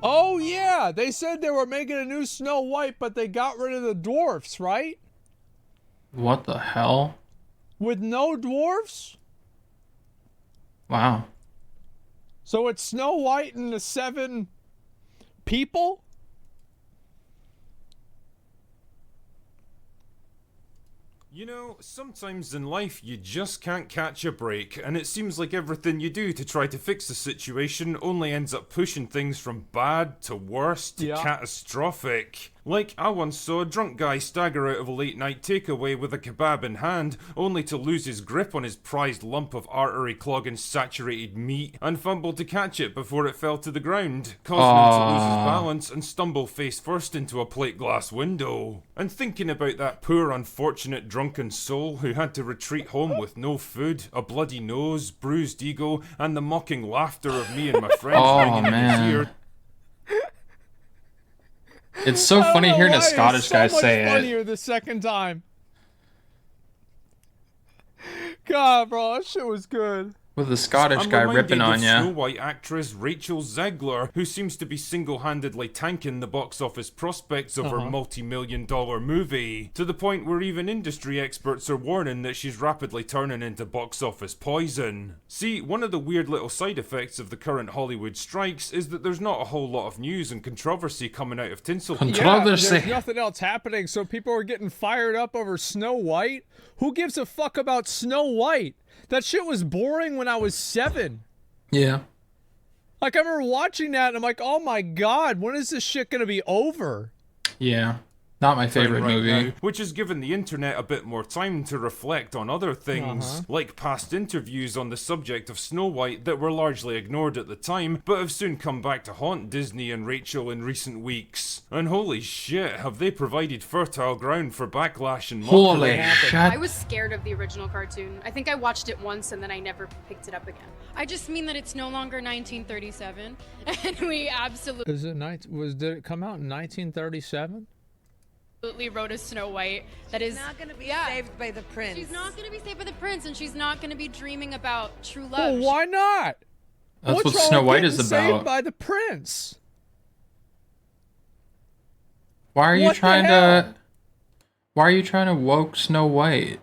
Oh yeah, they said they were making a new Snow White, but they got rid of the dwarfs, right? What the hell? With no dwarfs? Wow. So it's Snow White and the 7 people? You know, sometimes in life you just can't catch a break, and it seems like everything you do to try to fix the situation only ends up pushing things from bad to worse to Yeah. catastrophic. Like, I once saw a drunk guy stagger out of a late night takeaway with a kebab in hand, only to lose his grip on his prized lump of artery clogging saturated meat and fumble to catch it before it fell to the ground, causing him to lose his balance and stumble face first into a plate glass window. And thinking about that poor unfortunate drunken soul who had to retreat home with no food, a bloody nose, bruised ego, and the mocking laughter of me and my friends ringing in his ear. It's so funny hearing a Scottish guy say it. So much funnier the second time. God, bro, that shit was good. With a Scottish guy ripping on ya. Snow White actress Rachel Zegler, who seems to be single-handedly tanking the box office prospects of her multi-million-dollar movie, to the point where even industry experts are warning that she's rapidly turning into box office poison. See, one of the weird little side effects of the current Hollywood strikes is that there's not a whole lot of news and controversy coming out of tinsel. Yeah, there's nothing else happening, so people are getting fired up over Snow White. Who gives a fuck about Snow White? That shit was boring when I was 7. Yeah. Like, I remember watching that and I'm like, oh my god, when is this shit gonna be over? Yeah. Not my favorite movie. Now, which has given the internet a bit more time to reflect on other things, like past interviews on the subject of Snow White that were largely ignored at the time, but have soon come back to haunt Disney and Rachel in recent weeks. And holy shit, have they provided fertile ground for backlash and mockery. Holy shit. I was scared of the original cartoon. I think I watched it once and then I never picked it up again. I just mean that it's no longer 1937, and we absolutely... Did it come out in 1937? Wrote a Snow White that is not going to be saved by the prince. She's not going to be saved by the prince, and she's not going to be dreaming about true love. Well, why not? That's what Snow White is about. Saved by the prince. Why are you trying to woke Snow White?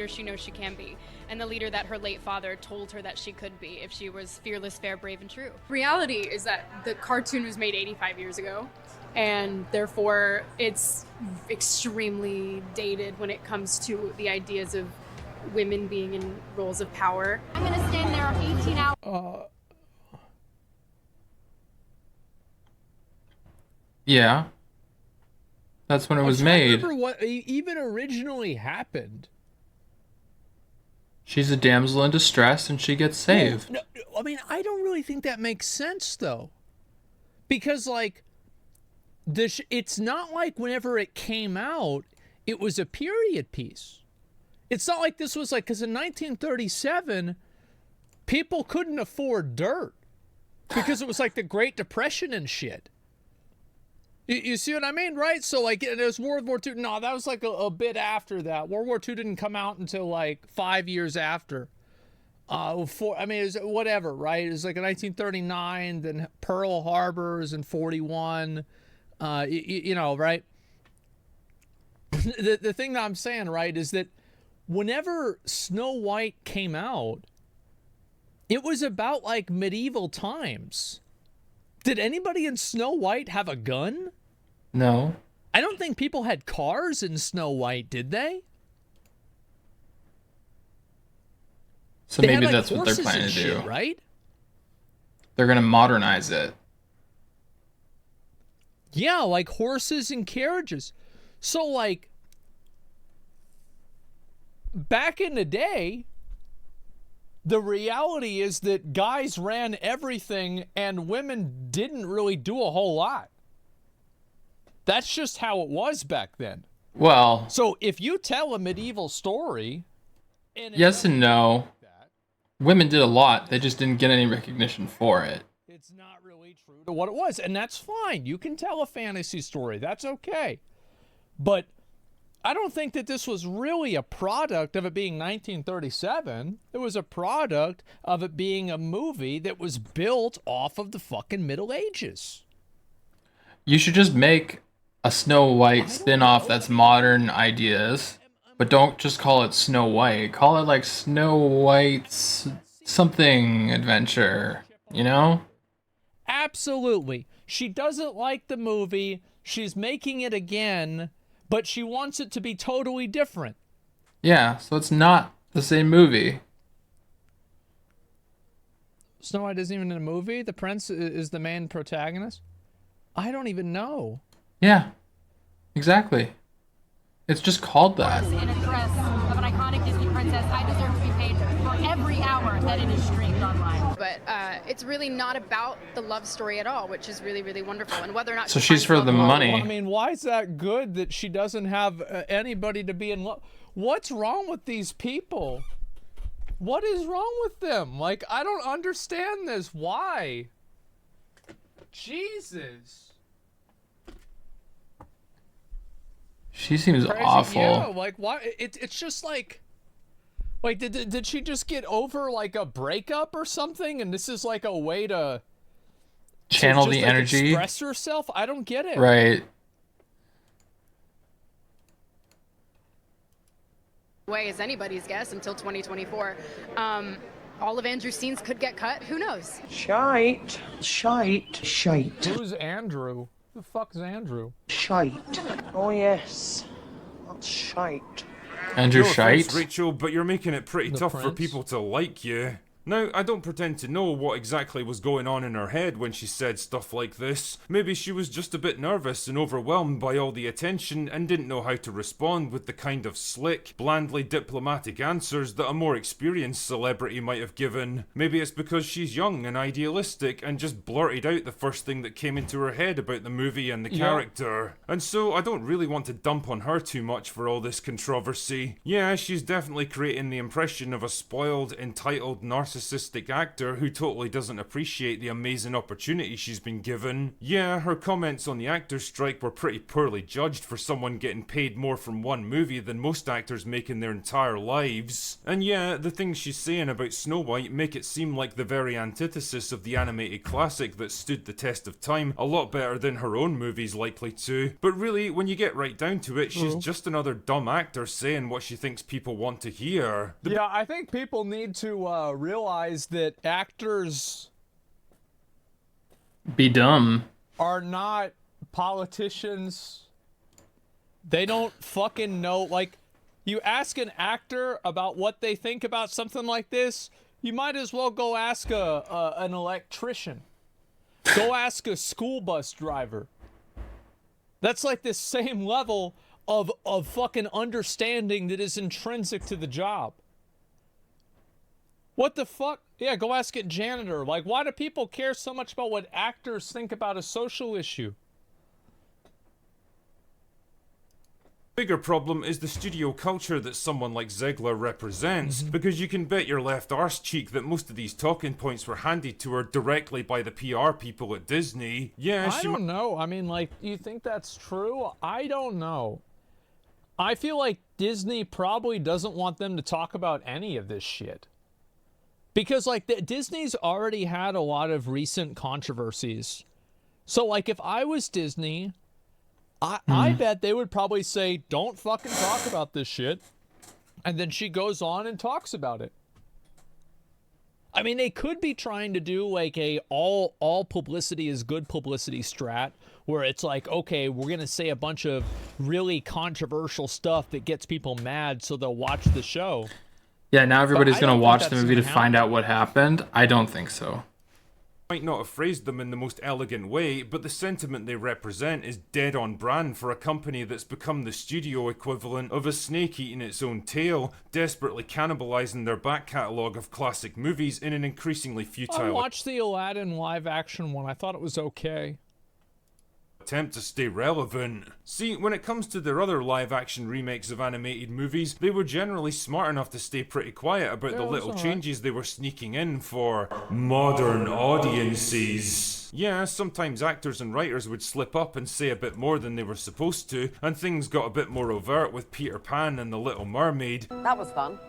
She knows she can be, and the leader that her late father told her that she could be if she was fearless, fair, brave, and true. Reality is that the cartoon was made 85 years ago, and therefore it's extremely dated when it comes to the ideas of women being in roles of power. I'm gonna stand there 18 hours. Yeah. That's when it was made. I remember what even originally happened. She's a damsel in distress and she gets saved. No, I mean, I don't really think that makes sense though. Because like it's not like whenever it came out, it was a period piece. It's not like this was like, because in 1937, people couldn't afford dirt because it was like the Great Depression and shit. You see what I mean, right? So like, there's World War II. No, that was like a bit after that. World War II didn't come out until like 5 years after. I mean, it was whatever, right? It was like in 1939, then Pearl Harbor is in 41. You know, right? The thing that I'm saying, right, is that whenever Snow White came out, it was about like medieval times. Did anybody in Snow White have a gun? No. I don't think people had cars in Snow White, did they? So they maybe had, like, that's what they're planning to do, right? They're gonna modernize it. Yeah, like horses and carriages. So like back in the day, the reality is that guys ran everything and women didn't really do a whole lot. That's just how it was back then. Well, so if you tell a medieval story, yes and no. Women did a lot. They just didn't get any recognition for it. It's not really true to what it was, and that's fine. You can tell a fantasy story. That's okay. But I don't think that this was really a product of it being 1937. It was a product of it being a movie that was built off of the fucking Middle Ages. You should just make a Snow White spin-off that's modern ideas, but don't just call it Snow White. Call it like Snow White's something adventure, you know? Absolutely. She doesn't like the movie. She's making it again, but she wants it to be totally different. Yeah, so it's not the same movie. Snow White isn't even in a movie? The prince is the main protagonist? I don't even know. Yeah, exactly. It's just called that. In a dress of an iconic Disney princess, I deserve to be paid for every hour that it is streamed online. But it's really not about the love story at all, which is really, really wonderful. And whether or not So she she's finds for love the or not- money. Well, I mean, why is that good that she doesn't have anybody to be in love? What's wrong with these people? What is wrong with them? Like, I don't understand this. Why? Jesus. She seems Crazy. awful. Yeah, like, why? It's just like did she just get over like a breakup or something? And this is like a way to Channel just, the like, energy. express herself? I don't get it. Right. way is anybody's guess until 2024. All of Andrew's scenes could get cut. Who knows? Shite. Shite. Shite. Who's Andrew? Who the fuck's Andrew? Shite. Oh, yes. That's shite. Andrew No offense, Shite. Rachel, but you're making it pretty The tough for prince? people to like you. Now, I don't pretend to know what exactly was going on in her head when she said stuff like this. Maybe she was just a bit nervous and overwhelmed by all the attention and didn't know how to respond with the kind of slick, blandly diplomatic answers that a more experienced celebrity might have given. Maybe it's because she's young and idealistic and just blurted out the first thing that came into her head about the movie and the Yeah. character. And so I don't really want to dump on her too much for all this controversy. Yeah, she's definitely creating the impression of a spoiled, entitled, narcissistic actor who totally doesn't appreciate the amazing opportunity she's been given. Yeah, her comments on the actors' strike were pretty poorly judged for someone getting paid more from one movie than most actors make in their entire lives. And yeah, the things she's saying about Snow White make it seem like the very antithesis of the animated classic that stood the test of time, a lot better than her own movies likely to. But really, when you get right down to it, she's just another dumb actor saying what she thinks people want to hear. Yeah, I think people need to realize that actors Be dumb. are not politicians. They don't fucking know. Like, you ask an actor about what they think about something like this, you might as well go ask an electrician. Go ask a school bus driver. That's like the same level of fucking understanding that is intrinsic to the job. What the fuck? Yeah, go ask a janitor. Like, why do people care so much about what actors think about a social issue? Bigger problem is the studio culture that someone like Zegler represents, because you can bet your left arse cheek that most of these talking points were handed to her directly by the PR people at Disney. Yeah, I don't know. I mean, like, you think that's true? I don't know. I feel like Disney probably doesn't want them to talk about any of this shit. Because, like, Disney's already had a lot of recent controversies. So, like, if I was Disney, I bet they would probably say, don't fucking talk about this shit. And then she goes on and talks about it. I mean, they could be trying to do, like, a all publicity is good publicity strat, where it's like, okay, we're going to say a bunch of really controversial stuff that gets people mad so they'll watch the show. Yeah, now everybody's I gonna don't think watch that's the movie to gonna find happen. out what happened. I don't think so. Might not have phrased them in the most elegant way, but the sentiment they represent is dead on brand for a company that's become the studio equivalent of a snake eating its own tail, desperately cannibalizing their back catalogue of classic movies in an increasingly I futile watched the Aladdin live action one. I thought it was okay. attempt to stay relevant. See, when it comes to their other live-action remakes of animated movies, they were generally smart enough to stay pretty quiet about the it was little alright. changes they were sneaking in for modern audiences. Yeah, sometimes actors and writers would slip up and say a bit more than they were supposed to, and things got a bit more overt with Peter Pan and the Little Mermaid. That was fun.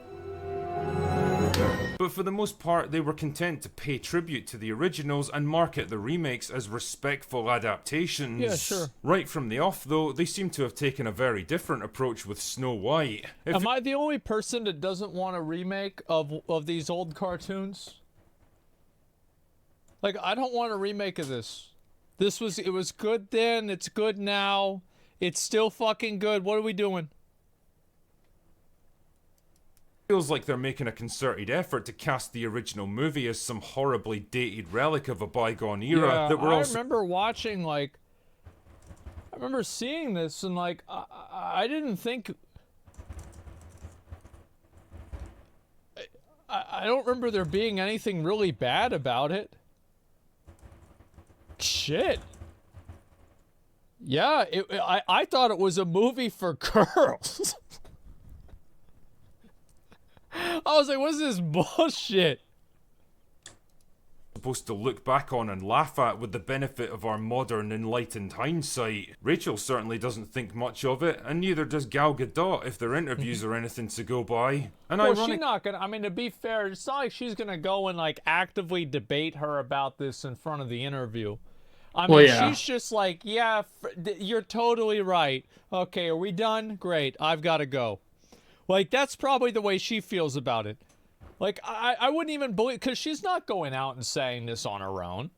but for the most part they were content to pay tribute to the originals and market the remakes as respectful adaptations. Yeah, sure. Right from the off though, they seem to have taken a very different approach with Snow White. Am I the only person that doesn't want a remake of these old cartoons? Like, I don't want a remake of this. It was good then, it's good now. It's still fucking good. What are we doing? Feels like they're making a concerted effort to cast the original movie as some horribly dated relic of a bygone era that we're I also... remember watching, like, I remember seeing this and, like, I didn't think... I don't remember there being anything really bad about it. Shit. Yeah, I thought it was a movie for girls. I was like, what's this bullshit? Supposed to look back on and laugh at with the benefit of our modern enlightened hindsight. Rachel certainly doesn't think much of it, and neither does Gal Gadot if their interviews are anything to go by. And well, she's not gonna, I mean, to be fair, it's not like she's gonna go and, like, actively debate her about this in front of the interview. I mean, she's just like, yeah, you're totally right. Okay, are we done? Great, I've gotta go. Like, that's probably the way she feels about it. Like, I wouldn't even believe, because she's not going out and saying this on her own.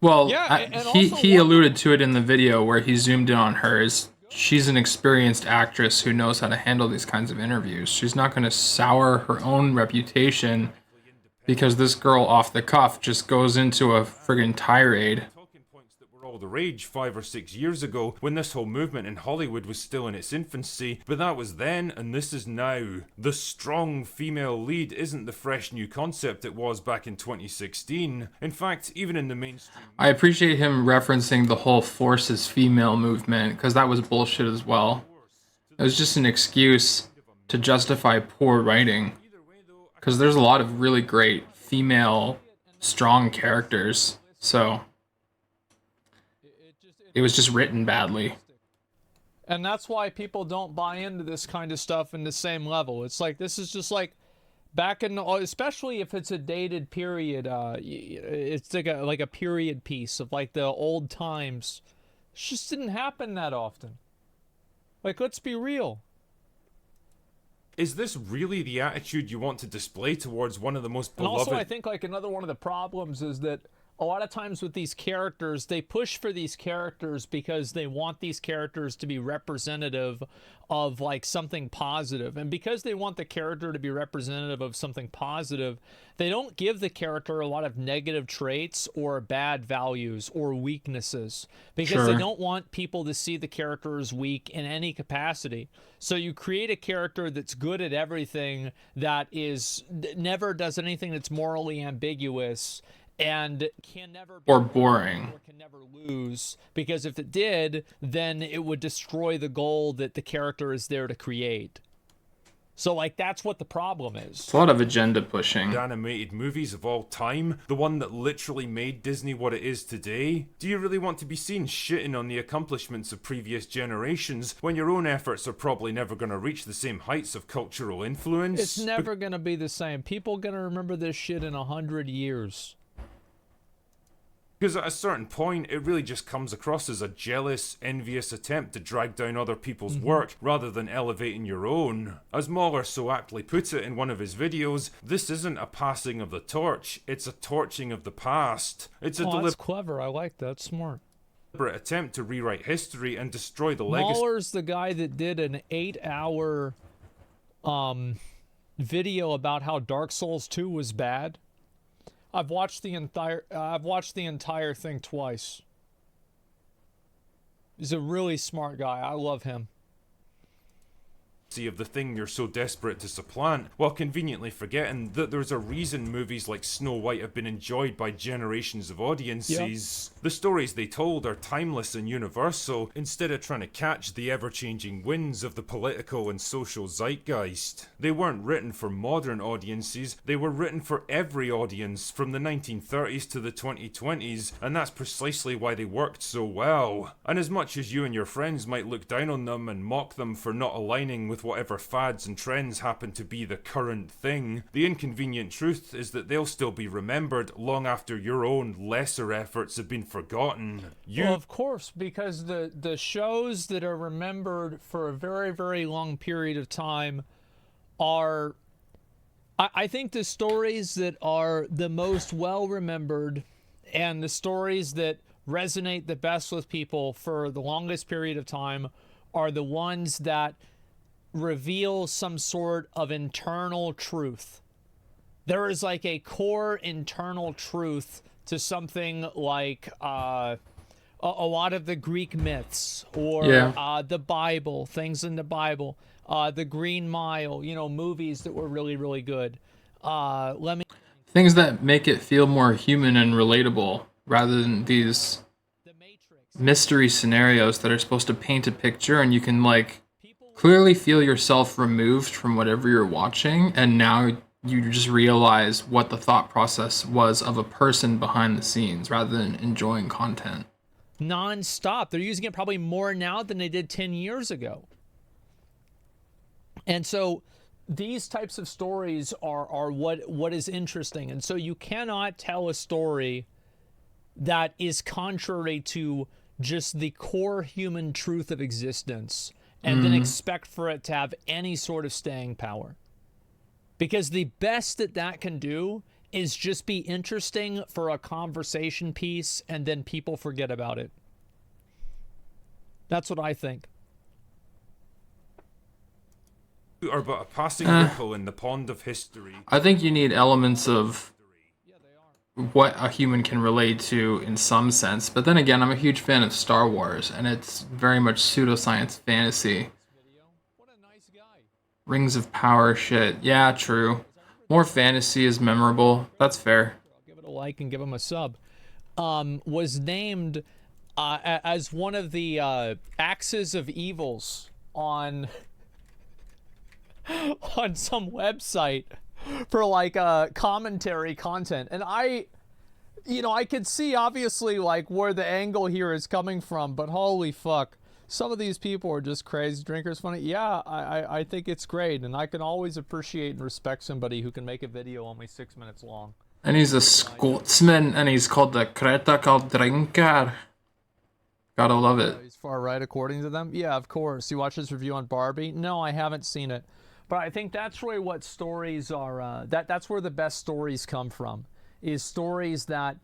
Well, yeah, he alluded to it in the video where he zoomed in on her. She's an experienced actress who knows how to handle these kinds of interviews. She's not going to sour her own reputation because this girl off the cuff just goes into a friggin' tirade. All the rage 5 or 6 years ago when this whole movement in Hollywood was still in its infancy, but that was then and this is now. The strong female lead isn't the fresh new concept it was back in 2016. In fact, even in the mainstream... I appreciate him referencing the whole forces female movement, because that was bullshit as well. It was just an excuse to justify poor writing, because there's a lot of really great female strong characters, so... It was just written badly. And that's why people don't buy into this kind of stuff in the same level. It's like, this is just like back in, especially if it's a dated period, it's like a period piece of like the old times. It just didn't happen that often. Like, let's be real. Is this really the attitude you want to display towards one of the most beloved... And also, I think like another one of the problems is that a lot of times with these characters, they push for these characters because they want these characters to be representative of like something positive. And because they want the character to be representative of something positive, they don't give the character a lot of negative traits or bad values or weaknesses because they don't want people to see the character as weak in any capacity. So you create a character that's good at everything, that never does anything that's morally ambiguous, and can never be or boring, or can never lose, because if it did, then it would destroy the goal that the character is there to create. So, like, that's what the problem is. It's a lot of agenda pushing. Animated movies of all time, the one that literally made Disney what it is today. Do you really want to be seen shitting on the accomplishments of previous generations when your own efforts are probably never going to reach the same heights of cultural influence? It's never going to be the same. People are going to remember this shit in 100 years. Because at a certain point, it really just comes across as a jealous, envious attempt to drag down other people's work rather than elevating your own. As Mahler so aptly put it in one of his videos, this isn't a passing of the torch, it's a torching of the past. It's a that's clever. I like that. Smart. deliberate attempt to rewrite history and destroy the legacy. Mahler's the guy that did an 8-hour video about how Dark Souls 2 was bad. I've watched the entire thing twice. He's a really smart guy. I love him. Of the thing you're so desperate to supplant, while conveniently forgetting that there's a reason movies like Snow White have been enjoyed by generations of audiences. The stories they told are timeless and universal, instead of trying to catch the ever-changing winds of the political and social zeitgeist. They weren't written for modern audiences, they were written for every audience, from the 1930s to the 2020s, and that's precisely why they worked so well. And as much as you and your friends might look down on them and mock them for not aligning with with whatever fads and trends happen to be the current thing, the inconvenient truth is that they'll still be remembered long after your own lesser efforts have been forgotten. Well, of course, because the shows that are remembered for a very, very long period of time are, I think the stories that are the most well remembered and the stories that resonate the best with people for the longest period of time are the ones that reveal some sort of internal truth. There is like a core internal truth to something like a lot of the Greek myths or the Bible, things in the Bible, the Green Mile, you know, movies that were really, really good. Things that make it feel more human and relatable rather than these mystery scenarios that are supposed to paint a picture and you can like clearly feel yourself removed from whatever you're watching, and now you just realize what the thought process was of a person behind the scenes rather than enjoying content. Non-stop. They're using it probably more now than they did 10 years ago. And so these types of stories are what is interesting. And so you cannot tell a story that is contrary to just the core human truth of existence and then expect for it to have any sort of staying power. Because the best that can do is just be interesting for a conversation piece and then people forget about it. That's what I think. Are but a passing ripple in the pond of history. I think you need elements of what a human can relate to in some sense, but then again, I'm a huge fan of Star Wars, and it's very much pseudoscience fantasy. Rings of Power shit. Yeah, true. More fantasy is memorable. That's fair. I'll give it a like and give him a sub. Was named as one of the axes of evils on some website for like commentary content, and I could see obviously like where the angle here is coming from, but holy fuck, some of these people are just crazy drinkers. Funny, yeah, I think it's great, and I can always appreciate and respect somebody who can make a video only 6 minutes long. And he's a Scotsman, and he's called the Critical Drinker. Gotta love it. He's far right according to them. Yeah, of course. You watch his review on Barbie? No, I haven't seen it. But I think that's really what stories are, that's where the best stories come from, is stories that,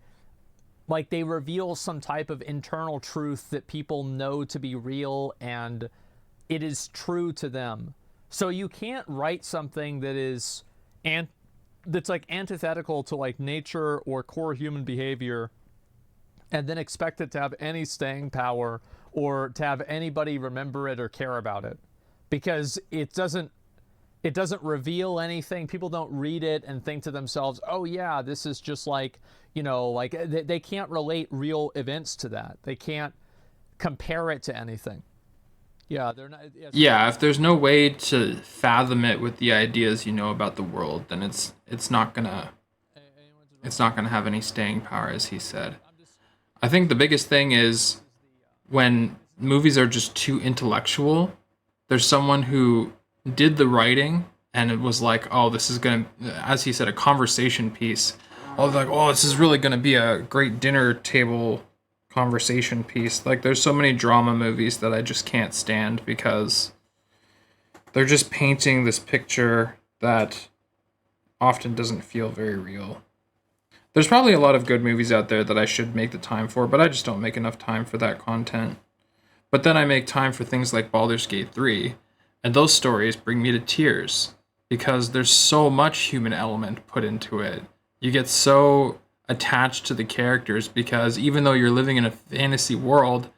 like, they reveal some type of internal truth that people know to be real and it is true to them. So you can't write something that is, that's like antithetical to like nature or core human behavior and then expect it to have any staying power or to have anybody remember it or care about it. Because it doesn't reveal anything. People don't read it and think to themselves, oh yeah, this is just like, like they can't relate real events to that. They can't compare it to anything. Yeah, they're not. Yeah, if there's no way to fathom it with the ideas you know about the world, then it's not gonna have any staying power, as he said. I think the biggest thing is when movies are just too intellectual. There's someone who did the writing and it was like, oh, this is gonna, as he said, a conversation piece. I was like, oh, this is really gonna be a great dinner table conversation piece. Like, there's so many drama movies that I just can't stand because they're just painting this picture that often doesn't feel very real. There's probably a lot of good movies out there that I should make the time for, but I just don't make enough time for that content. But then I make time for things like Baldur's Gate 3, and those stories bring me to tears because there's so much human element put into it. You get so attached to the characters because even though you're living in a fantasy world,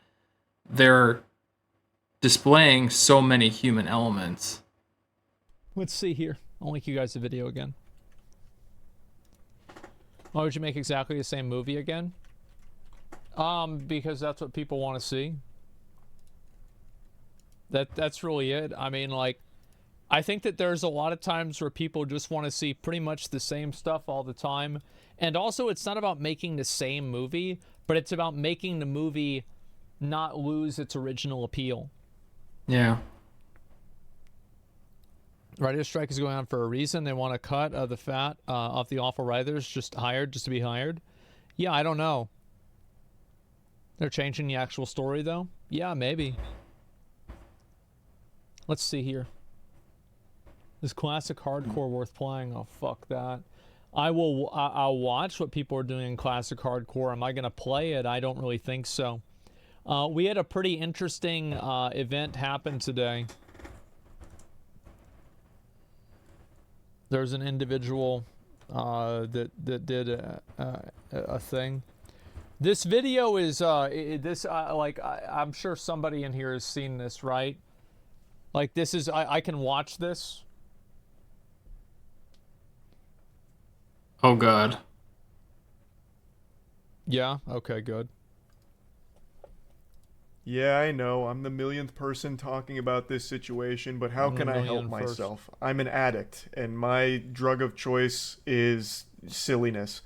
they're displaying so many human elements. Let's see here. I'll link you guys the video again. Why would you make exactly the same movie again? Because that's what people want to see. That's really it. I mean, like, I think that there's a lot of times where people just want to see pretty much the same stuff all the time. And also, it's not about making the same movie, but it's about making the movie not lose its original appeal. Yeah. Writer strike is going on for a reason. They want to cut the fat off the awful writers just to be hired. Yeah, I don't know. They're changing the actual story though. Yeah, maybe. Let's see here. Is classic hardcore worth playing? Oh, fuck that. I'll watch what people are doing in classic hardcore. Am I gonna play it? I don't really think so. We had a pretty interesting event happen today. There's an individual that did a thing. This video is like I'm sure somebody in here has seen this, right? Like this is I can watch this. Oh God. Yeah. Okay. Good. Yeah, I know. I'm the millionth person talking about this situation, but how can I help myself? I'm an addict, and my drug of choice is silliness.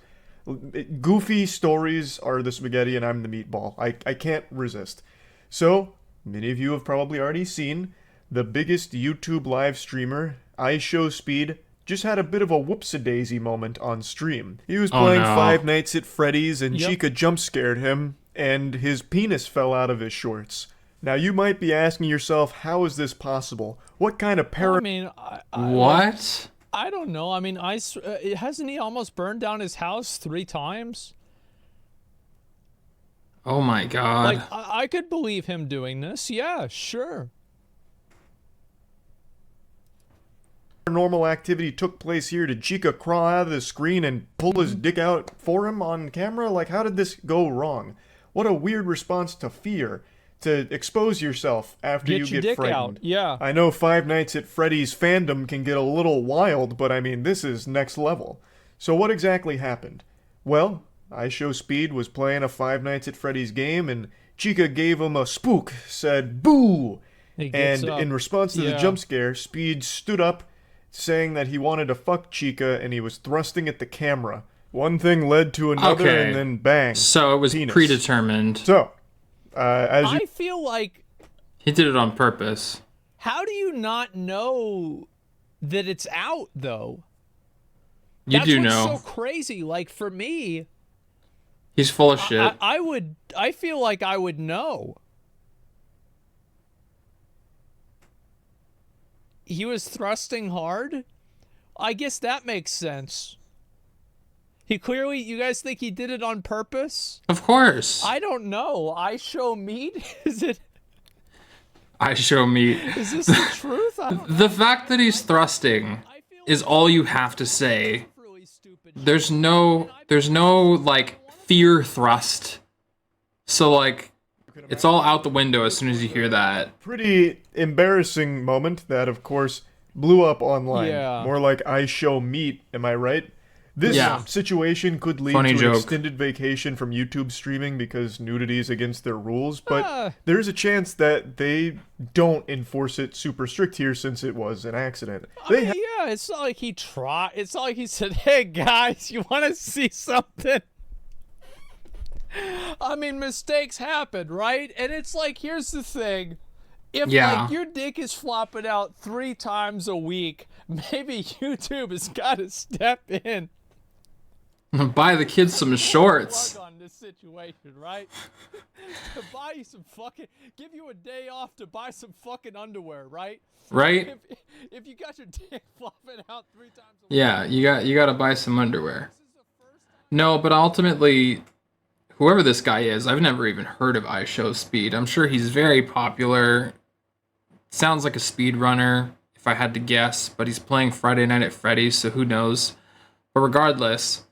Goofy stories are the spaghetti, and I'm the meatball. I can't resist. So, many of you have probably already seen the biggest YouTube live streamer, iShowSpeed, just had a bit of a whoops-a-daisy moment on stream. He was playing Five Nights at Freddy's, and Chica jump-scared him, and his penis fell out of his shorts. Now you might be asking yourself, how is this possible? What kind of What? I don't know. I mean, hasn't he almost burned down his house 3 times? Oh my God. Like, I could believe him doing this. Yeah, sure. Normal activity took place here? Did Chica crawl out of the screen and pull his dick out for him on camera? Like, how did this go wrong? What a weird response to fear. To expose yourself after you get frightened. Out. Yeah. I know Five Nights at Freddy's fandom can get a little wild, but I mean, this is next level. So what exactly happened? Well, iShowSpeed was playing a Five Nights at Freddy's game, and Chica gave him a spook, said, boo! And in response to the jump scare, Speed stood up, saying that he wanted to fuck Chica, and he was thrusting at the camera. One thing led to another, and then bang. So it was predetermined. So, I feel like he did it on purpose. How do you not know that it's out, though? That's what's so crazy. Like, for me, he's full of shit. I feel like I would know. He was thrusting hard? I guess that makes sense. He clearly, you guys think he did it on purpose? Of course. I don't know. I show meat? Is it? I show meat. Is this the truth? The fact that he's thrusting is all you have to say. There's no like fear thrust. So like, it's all out the window as soon as you hear that. Pretty embarrassing moment that, of course, blew up online. Yeah. More like I show meat, am I right? This situation could lead to an extended vacation from YouTube streaming because nudity is against their rules, but there's a chance that they don't enforce it super strict here since it was an accident. Yeah, it's not like he tried. It's not like he said, hey guys, you want to see something? I mean, mistakes happen, right? And it's like, here's the thing. If like your dick is flopping out 3 times a week, maybe YouTube has got to step in. Buy the kids some shorts. On this situation, right? To buy you some fucking, give you a day off to buy some fucking underwear, right? Right. If you got your dick flopping out 3 times a week. Yeah, you got to buy some underwear. No, but ultimately, whoever this guy is, I've never even heard of iShowSpeed. I'm sure he's very popular. Sounds like a speedrunner, if I had to guess, but he's playing Friday Night at Freddy's, so who knows? But regardless,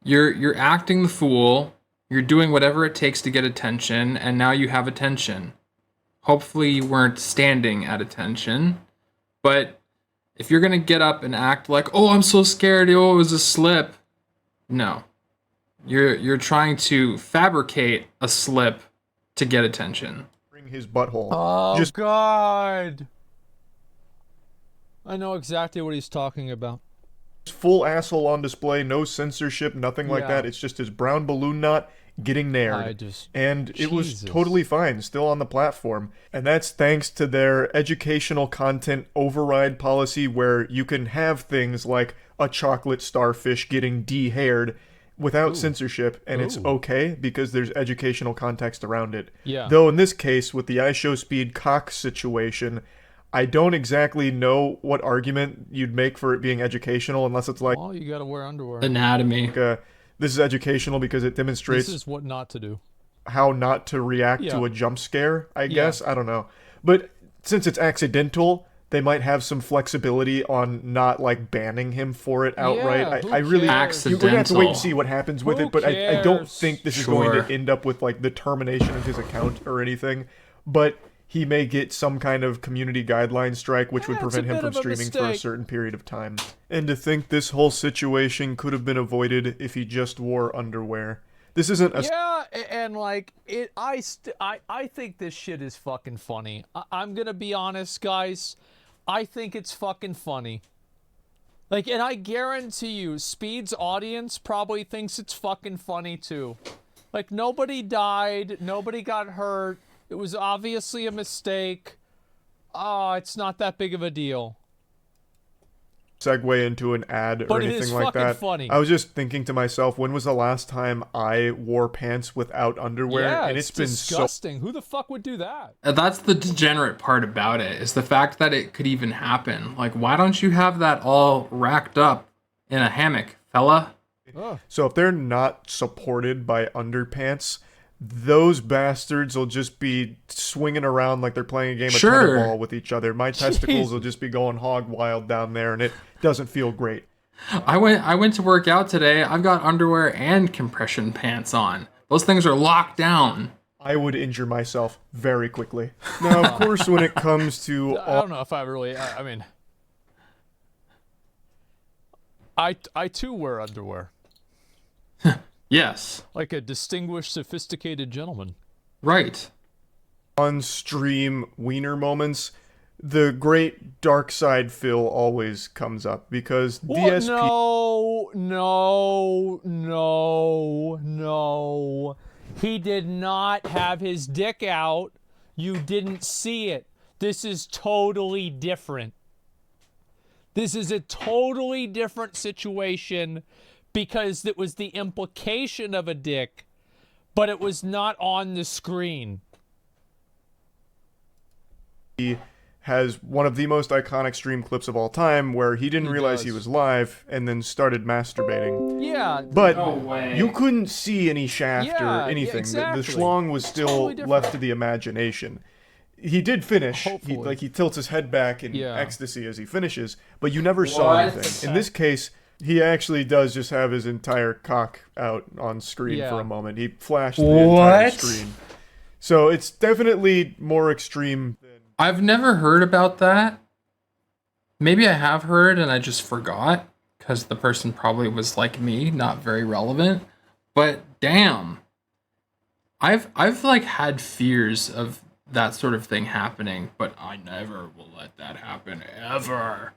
you're acting the fool, you're doing whatever it takes to get attention, and now you have attention. Hopefully you weren't standing at attention, but if you're gonna get up and act like, oh, I'm so scared, oh, it was a slip, no. You're trying to fabricate a slip to get attention. His butthole. Oh, God. I know exactly what he's talking about. full asshole on display, no censorship, nothing like that. It's just his brown balloon knot getting nared. And it was totally fine, still on the platform. And that's thanks to their educational content override policy, where you can have things like a chocolate starfish getting de-haired without censorship, and it's okay because there's educational context around it. Though in this case, with the IShowSpeed cock situation, I don't exactly know what argument you'd make for it being educational, unless it's like, well, you gotta wear underwear. Anatomy. This is educational because it demonstrates This is what not to do. how not to react to a jump scare, I guess. I don't know. But since it's accidental, they might have some flexibility on not like banning him for it outright. I really, you're gonna have to wait and see what happens with it, but I don't think this is going to end up with like the termination of his account or anything. But he may get some kind of community guideline strike, which would prevent him from streaming for a certain period of time. And to think this whole situation could have been avoided if he just wore underwear. This isn't a... and like, I think this shit is fucking funny. I'm gonna be honest, guys. I think it's fucking funny. Like, and I guarantee you, Speed's audience probably thinks it's fucking funny too. Like, nobody died, nobody got hurt. It was obviously a mistake. Oh, it's not that big of a deal. Segue into an ad or anything like that. Funny. I was just thinking to myself, when was the last time I wore pants without underwear? Yeah, and it's been disgusting. Who the fuck would do that? That's the degenerate part about it, is the fact that it could even happen. Like, why don't you have that all racked up in a hammock, fella? So if they're not supported by underpants, those bastards will just be swinging around like they're playing a game of tetherball with each other. My testicles will just be going hog wild down there, and it doesn't feel great. I went to work out today. I've got underwear and compression pants on. Those things are locked down. I would injure myself very quickly. Now, of course, when it comes to... I don't know if I really... I mean... I too wear underwear. Yes. Like a distinguished, sophisticated gentleman. Right. On-stream wiener moments, the great dark side Phil always comes up, because DSP... No. He did not have his dick out. You didn't see it. This is totally different. This is a totally different situation, because it was the implication of a dick, but it was not on the screen. He has one of the most iconic stream clips of all time, where he didn't realize he was live and then started masturbating. Yeah. But you couldn't see any shaft or anything. Exactly. The schlong was still left to the imagination. He did finish. He tilts his head back in ecstasy as he finishes, but you never saw anything. In this case, he actually does just have his entire cock out on screen for a moment. He flashed the entire screen. So it's definitely more extreme than... I've never heard about that. Maybe I have heard and I just forgot, because the person probably was like me, not very relevant. But damn. I've like had fears of that sort of thing happening, but I never will let that happen ever.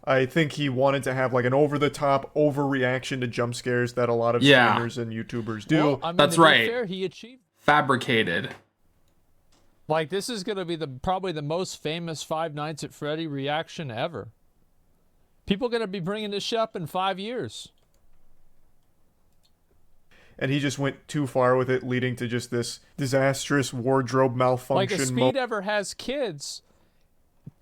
I think he wanted to have like an over-the-top overreaction to jump scares that a lot of streamers and YouTubers do. Well, I mean, that's right. Fair, he achieved. Fabricated. Like, this is gonna be probably the most famous Five Nights at Freddy reaction ever. People gonna be bringing this shit up in 5 years. And he just went too far with it, leading to just this disastrous wardrobe malfunction. Like, if Speed ever has kids,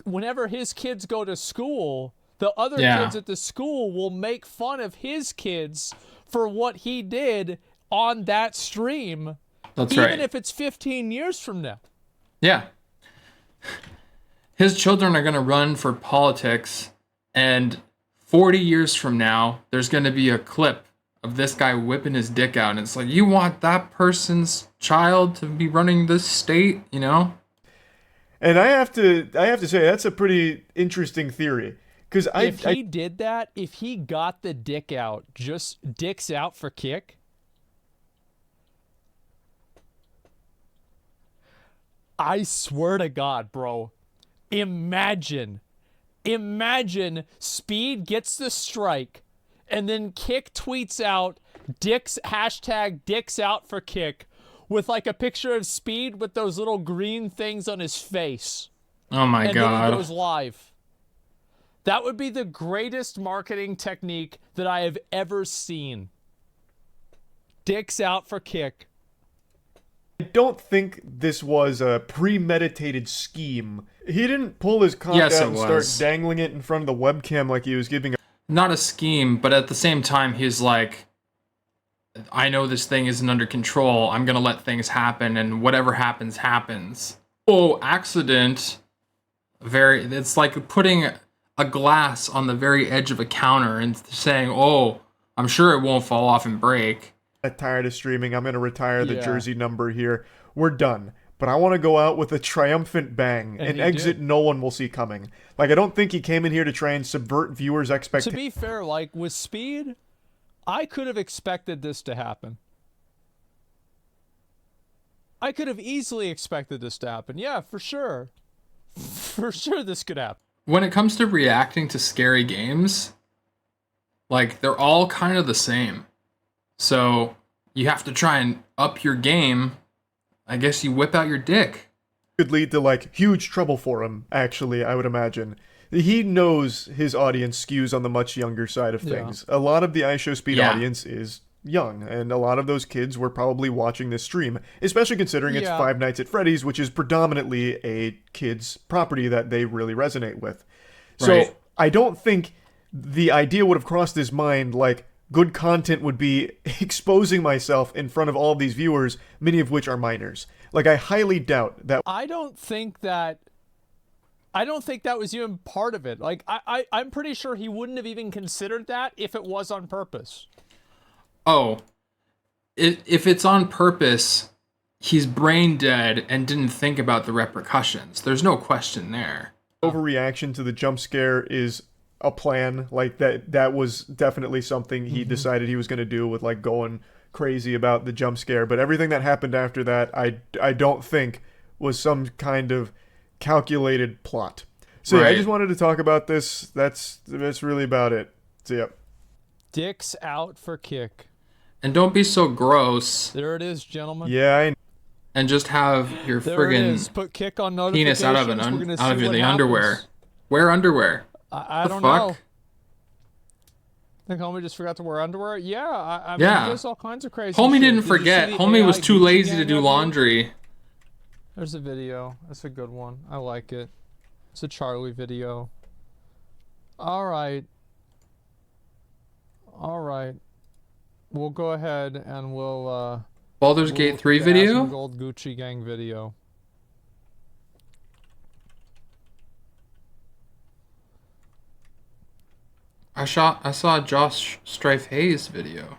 whenever his kids go to school, the other kids at the school will make fun of his kids for what he did on that stream. That's right. Even if it's 15 years from now. Yeah. His children are going to run for politics, and 40 years from now, there's going to be a clip of this guy whipping his dick out, and it's like, you want that person's child to be running this state, you know? And I have to say, that's a pretty interesting theory. Because if he did that, if he got the dick out, just dicks out for kick, I swear to God, bro, imagine Imagine Speed gets the strike, and then Kick tweets out hashtag dicks out for Kick with like a picture of Speed with those little green things on his face. Oh my and god. then he goes live. That would be the greatest marketing technique that I have ever seen. Dicks out for Kick. I don't think this was a premeditated scheme. He didn't pull his cock out and start dangling it in front of the webcam like he was giving a... Not a scheme, but at the same time, he's like, I know this thing isn't under control. I'm gonna let things happen, and whatever happens, happens. Oh, accident. It's like putting a glass on the very edge of a counter and saying, oh, I'm sure it won't fall off and break. I'm tired of streaming. I'm gonna retire the jersey number here. We're done. But I want to go out with a triumphant bang, an exit no one will see coming. Like, I don't think he came in here to try and subvert viewers' expectations. To be fair, like, with Speed, I could have expected this to happen. I could have easily expected this to happen. Yeah, for sure. For sure this could happen. When it comes to reacting to scary games, like, they're all kind of the same. So, you have to try and up your game. I guess you whip out your dick. Could lead to, like, huge trouble for him, actually, I would imagine. He knows his audience skews on the much younger side of things. A lot of the iShowSpeed audience is young, and a lot of those kids were probably watching this stream, especially considering it's Five Nights at Freddy's, which is predominantly a kid's property that they really resonate with. So, I don't think the idea would have crossed his mind, like, good content would be exposing myself in front of all of these viewers, many of which are minors. Like, I highly doubt that. I don't think that was even part of it. Like, I'm pretty sure he wouldn't have even considered that if it was on purpose. Oh, if it's on purpose, he's brain dead and didn't think about the repercussions. There's no question there. Overreaction to the jump scare is a plan. Like, that was definitely something he decided he was going to do with, like, going crazy about the jump scare. But everything that happened after that, I don't think was some kind of calculated plot. So yeah, I just wanted to talk about this. That's really about it. So yep. Dicks out for Kick. And don't be so gross. There it is, gentlemen. Yeah, and just have your friggin' put Kick on penis out of the underwear. Wear underwear. I don't know. I think homie just forgot to wear underwear. Yeah, I mean, there's all kinds of crazy homie shit. didn't forget. Homie was too lazy to do laundry. There's a video. That's a good one. I like it. It's a Charlie video. All right. We'll go ahead and we'll Baldur's Gate 3 video? Asmongold Gucci Gang video. I saw Josh Strife Hayes video.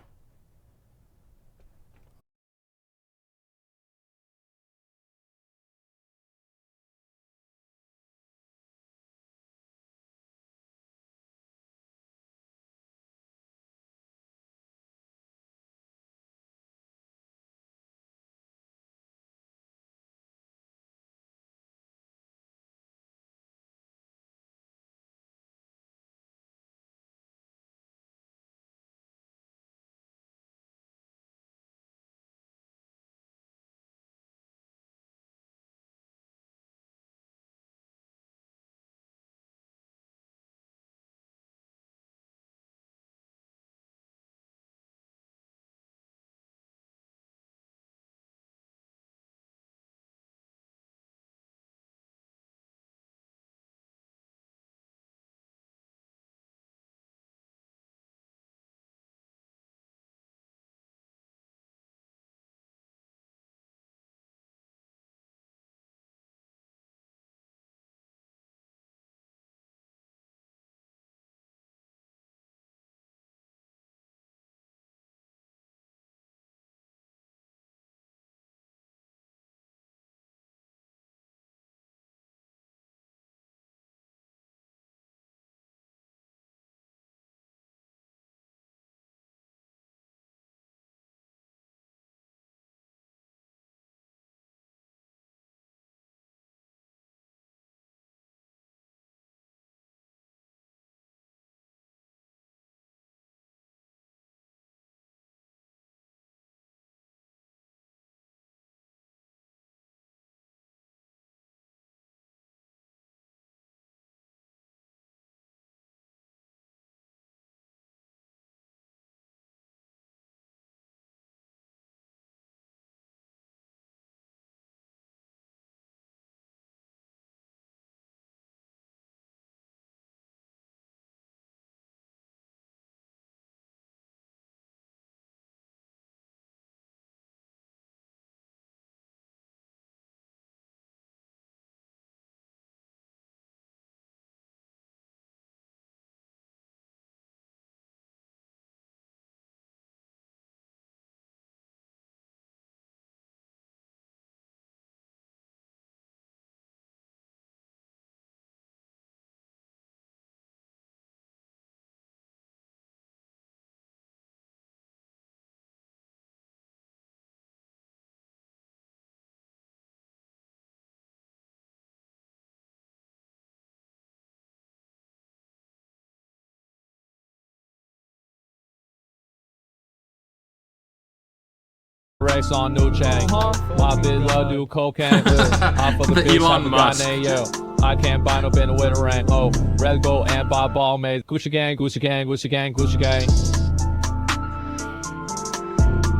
face on new chain. My bitch love do cocaine. I'm for the bitch, Elon I'm Musk. guy named Yo. I can't buy no bin with a ring. Oh, red gold and buy ball made. Gucci gang, Gucci gang, Gucci gang, Gucci gang.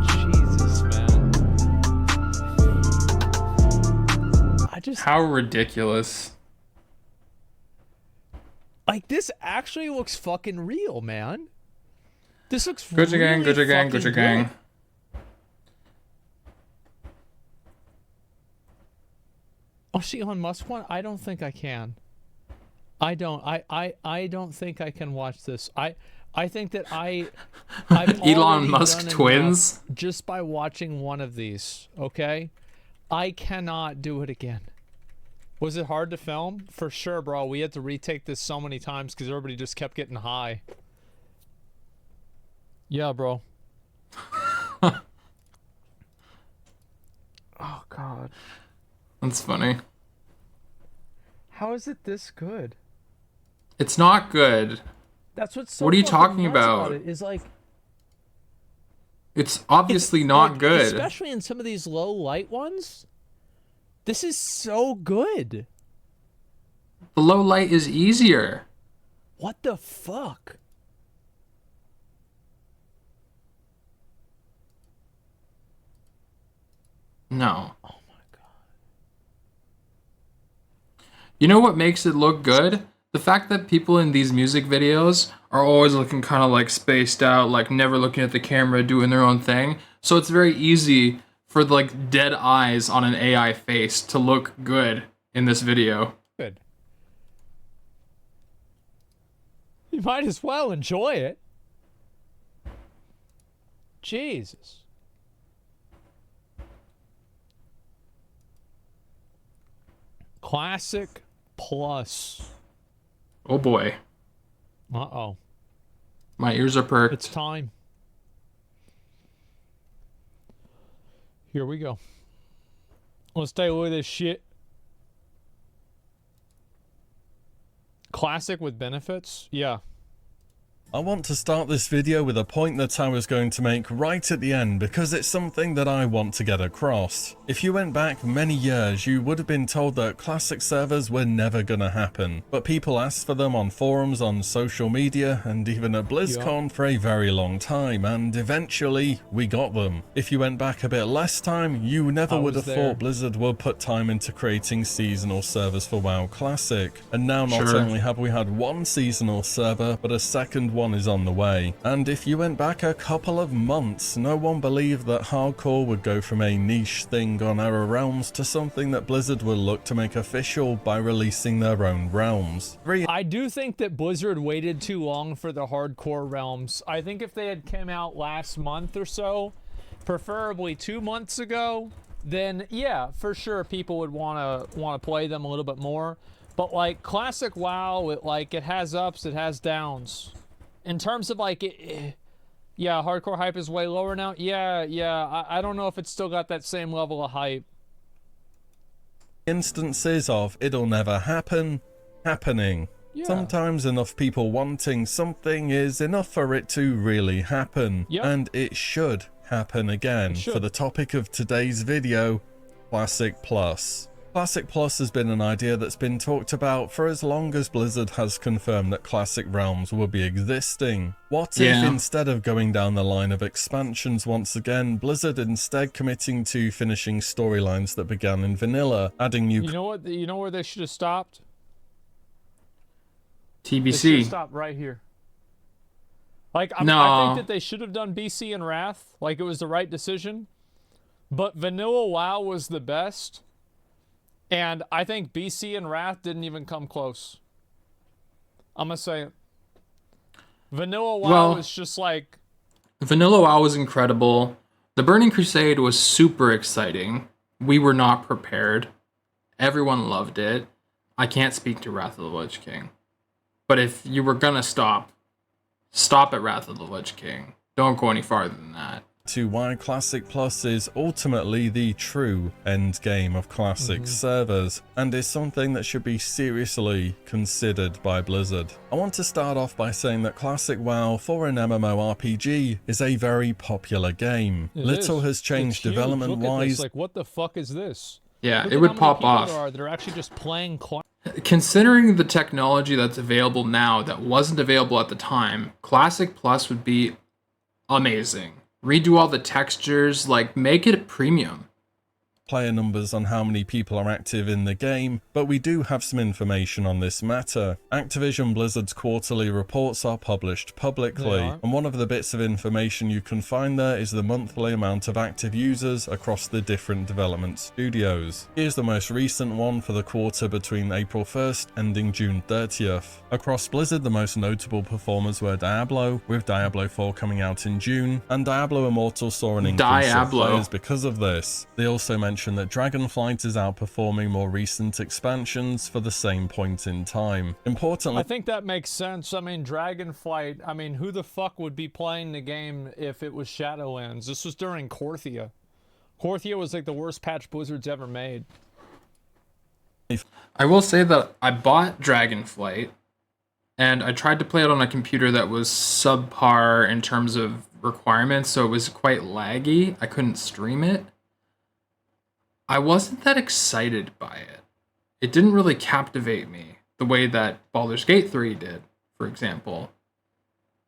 Jesus, man. I just How ridiculous. like this actually looks fucking real, man. This looks Gucci really gang, Gucci gang, fucking Gucci gang. good. Oh, see Elon Musk one? I don't think I can. I don't think I can watch this. I think that I've Elon already Musk done twins? enough just by watching one of these, okay? I cannot do it again. Was it hard to film? For sure, bro. We had to retake this so many times because everybody just kept getting high. Yeah, bro. Oh, God. That's funny. How is it this good? It's not good. That's what's so What are you fucking talking nuts about? it is like It's obviously not like, good. especially in some of these low light ones. This is so good. The low light is easier. What the fuck? No. Oh my god. You know what makes it look good? The fact that people in these music videos are always looking kind of like spaced out, like never looking at the camera, doing their own thing. So it's very easy for like dead eyes on an AI face to look good in this video. Good. You might as well enjoy it. Jesus. Classic plus. Oh boy. Uh-oh. My ears are perked. It's time. Here we go. Let's take a look at this shit. Classic with benefits? Yeah. I want to start this video with a point that I was going to make right at the end because it's something that I want to get across. If you went back many years, you would have been told that classic servers were never gonna happen, but people asked for them on forums, on social media, and even at BlizzCon for a very long time, and eventually we got them. If you went back a bit less time, you never would have thought Blizzard would put time into creating seasonal servers for WoW Classic, and now not only have we had one seasonal server, but a second one is on the way. And if you went back a couple of months, no one believed that hardcore would go from a niche thing on Era Realms to something that Blizzard will look to make official by releasing their own realms. I do think that Blizzard waited too long for the hardcore realms. I think if they had come out last month or so, preferably 2 months ago, then yeah, for sure people would want to play them a little bit more. But like classic WoW, it has ups, it has downs. In terms of like, yeah, hardcore hype is way lower now. Yeah, I don't know if it's still got that same level of hype. Instances of it'll never happen, happening. Yeah. Sometimes enough people wanting something is enough for it to really happen. Yep. And it should happen again. For the topic of today's video, Classic Plus. Classic Plus has been an idea that's been talked about for as long as Blizzard has confirmed that Classic Realms will be existing. What if instead of going down the line of expansions once again, Blizzard instead committing to finishing storylines that began in vanilla, adding new... You know what? You know where they should have stopped? TBC. They should have stopped right here. Like, I think that they should have done BC and Wrath. Like, it was the right decision. But Vanilla WoW was the best. And I think BC and Wrath didn't even come close. I'm gonna say it. Vanilla WoW was just like... Vanilla WoW was incredible. The Burning Crusade was super exciting. We were not prepared. Everyone loved it. I can't speak to Wrath of the Lich King. But if you were gonna stop at Wrath of the Lich King. Don't go any farther than that. to why Classic Plus is ultimately the true end game of Classic servers, and is something that should be seriously considered by Blizzard. I want to start off by saying that Classic WoW for an MMORPG is a very popular game. Little has changed development-wise. Like, what the fuck is this? Yeah, Look it at would how many pop people off. there are that are actually just playing Considering the technology that's available now that wasn't available at the time, Classic Plus would be amazing. Redo all the textures, like, make it premium. Player numbers on how many people are active in the game, but we do have some information on this matter. Activision Blizzard's quarterly reports are published publicly, and one of the bits of information you can find there is the monthly amount of active users across the different development studios. Here's the most recent one for the quarter between April 1st ending June 30th. Across Blizzard, the most notable performers were Diablo, with Diablo 4 coming out in June, and Diablo Immortal saw an increase of players because of this. They also mentioned that Dragonflight is outperforming more recent expansions for the same point in time. Importantly, I think that makes sense. I mean, Dragonflight, I mean, who the fuck would be playing the game if it was Shadowlands? This was during Korthia. Korthia was like the worst patch Blizzard's ever made. I will say that I bought Dragonflight, and I tried to play it on a computer that was subpar in terms of requirements, so it was quite laggy. I couldn't stream it. I wasn't that excited by it. It didn't really captivate me the way that Baldur's Gate 3 did, for example.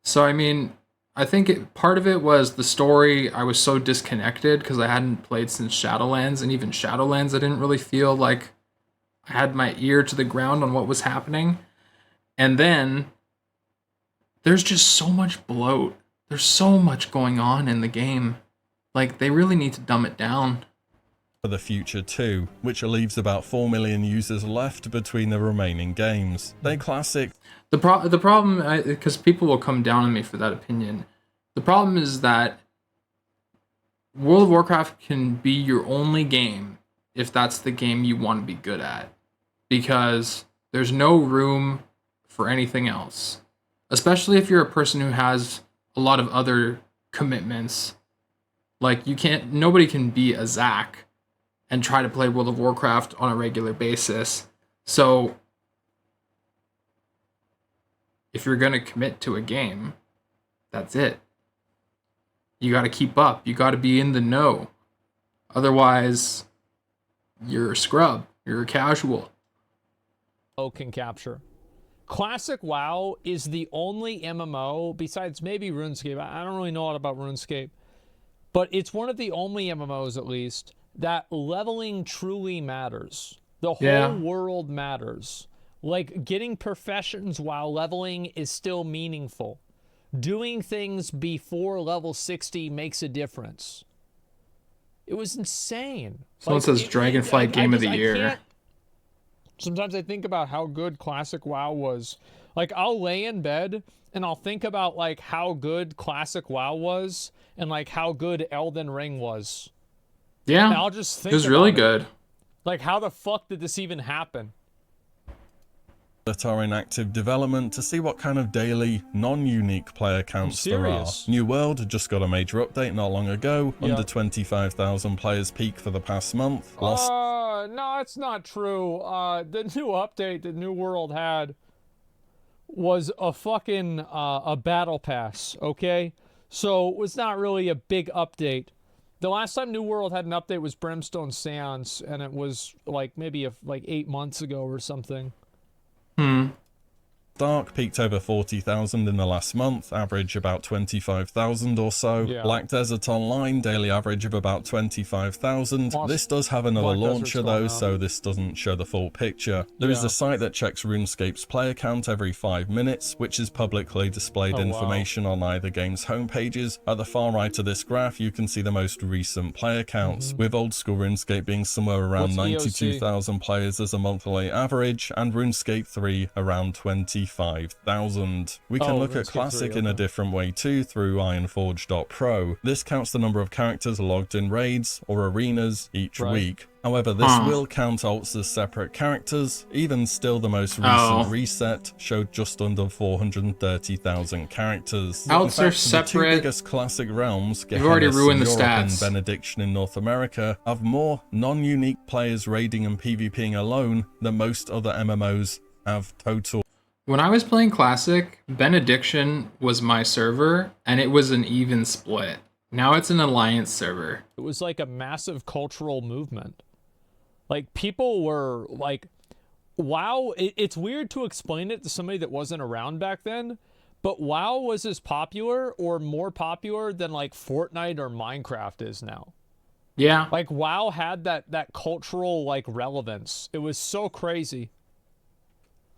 So, I mean, I think part of it was the story. I was so disconnected because I hadn't played since Shadowlands, and even Shadowlands, I didn't really feel like I had my ear to the ground on what was happening. And then there's just so much bloat. There's so much going on in the game. Like, they really need to dumb it down. For the future too, which leaves about 4 million users left between the remaining games. They Classic. The problem, because people will come down on me for that opinion, the problem is that World of Warcraft can be your only game if that's the game you want to be good at, because there's no room for anything else, especially if you're a person who has a lot of other commitments. Like, nobody can be a Zach and try to play World of Warcraft on a regular basis. So if you're going to commit to a game, that's it. You got to keep up. You got to be in the know. Otherwise, you're a scrub. You're a casual. Can capture. Classic WoW is the only MMO, besides maybe RuneScape. I don't really know a lot about RuneScape. But it's one of the only MMOs, at least, that leveling truly matters. The whole world matters. Like, getting professions while leveling is still meaningful. Doing things before level 60 makes a difference. It was insane. Someone says Dragonflight Game of the Year. Sometimes I think about how good Classic WoW was. Like, I'll lay in bed and I'll think about, like, how good Classic WoW was and, like, how good Elden Ring was. Yeah, and I'll just think it was really about good. Like, how the fuck did this even happen? That are in active development to see what kind of daily, non-unique player counts there are. New World just got a major update not long ago, under 25,000 players peak for the past month. No, it's not true. The new update that New World had was a fucking a battle pass, okay? So it was not really a big update. The last time New World had an update was Brimstone Sands, and it was like maybe 8 months ago or something. Dark peaked over 40,000 in the last month, average about 25,000 or so. Black Desert Online, daily average of about 25,000. This does have another launcher though, so this doesn't show the full picture. There is a site that checks RuneScape's player count every 5 minutes, which is publicly displayed information on either game's homepages. At the far right of this graph, you can see the most recent player counts, with old school RuneScape being somewhere around 92,000 players as a monthly average, and RuneScape 3 around 24,000. 35,000. We can look at Classic in a different way too through Ironforge.pro. This counts the number of characters logged in raids or arenas each week. However, this will count alts as separate characters. Even still, the most recent reset showed just under 430,000 characters. Alts are separate. The two biggest Classic realms, You've already ruined the Europe and stats. Benediction in North America, have more non-unique players raiding and PvPing alone than most other MMOs have total. When I was playing Classic, Benediction was my server, and it was an even split. Now it's an alliance server. It was like a massive cultural movement. Like, people were like, WoW, it's weird to explain it to somebody that wasn't around back then, but WoW was as popular or more popular than like Fortnite or Minecraft is now. Yeah. Like, WoW had that cultural like relevance. It was so crazy.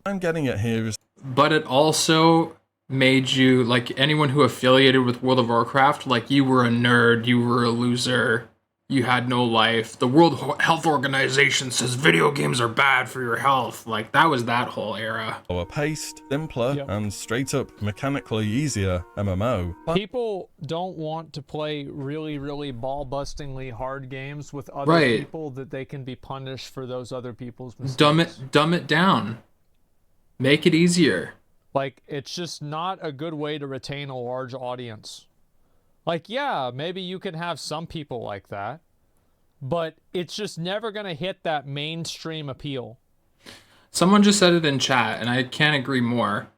I'm getting it here is, but it also made you, like, anyone who affiliated with World of Warcraft, like, you were a nerd, you were a loser, you had no life. The World Health Organization says video games are bad for your health. Like, that was that whole era. Lower paced, simpler, and straight up mechanically easier MMO. People don't want to play really, really ball-bustingly hard games with other people that they can be punished for those other people's mistakes. Dumb it down. Make it easier. Like, it's just not a good way to retain a large audience. Like, yeah, maybe you can have some people like that, but it's just never going to hit that mainstream appeal. Someone just said it in chat, and I can't agree more.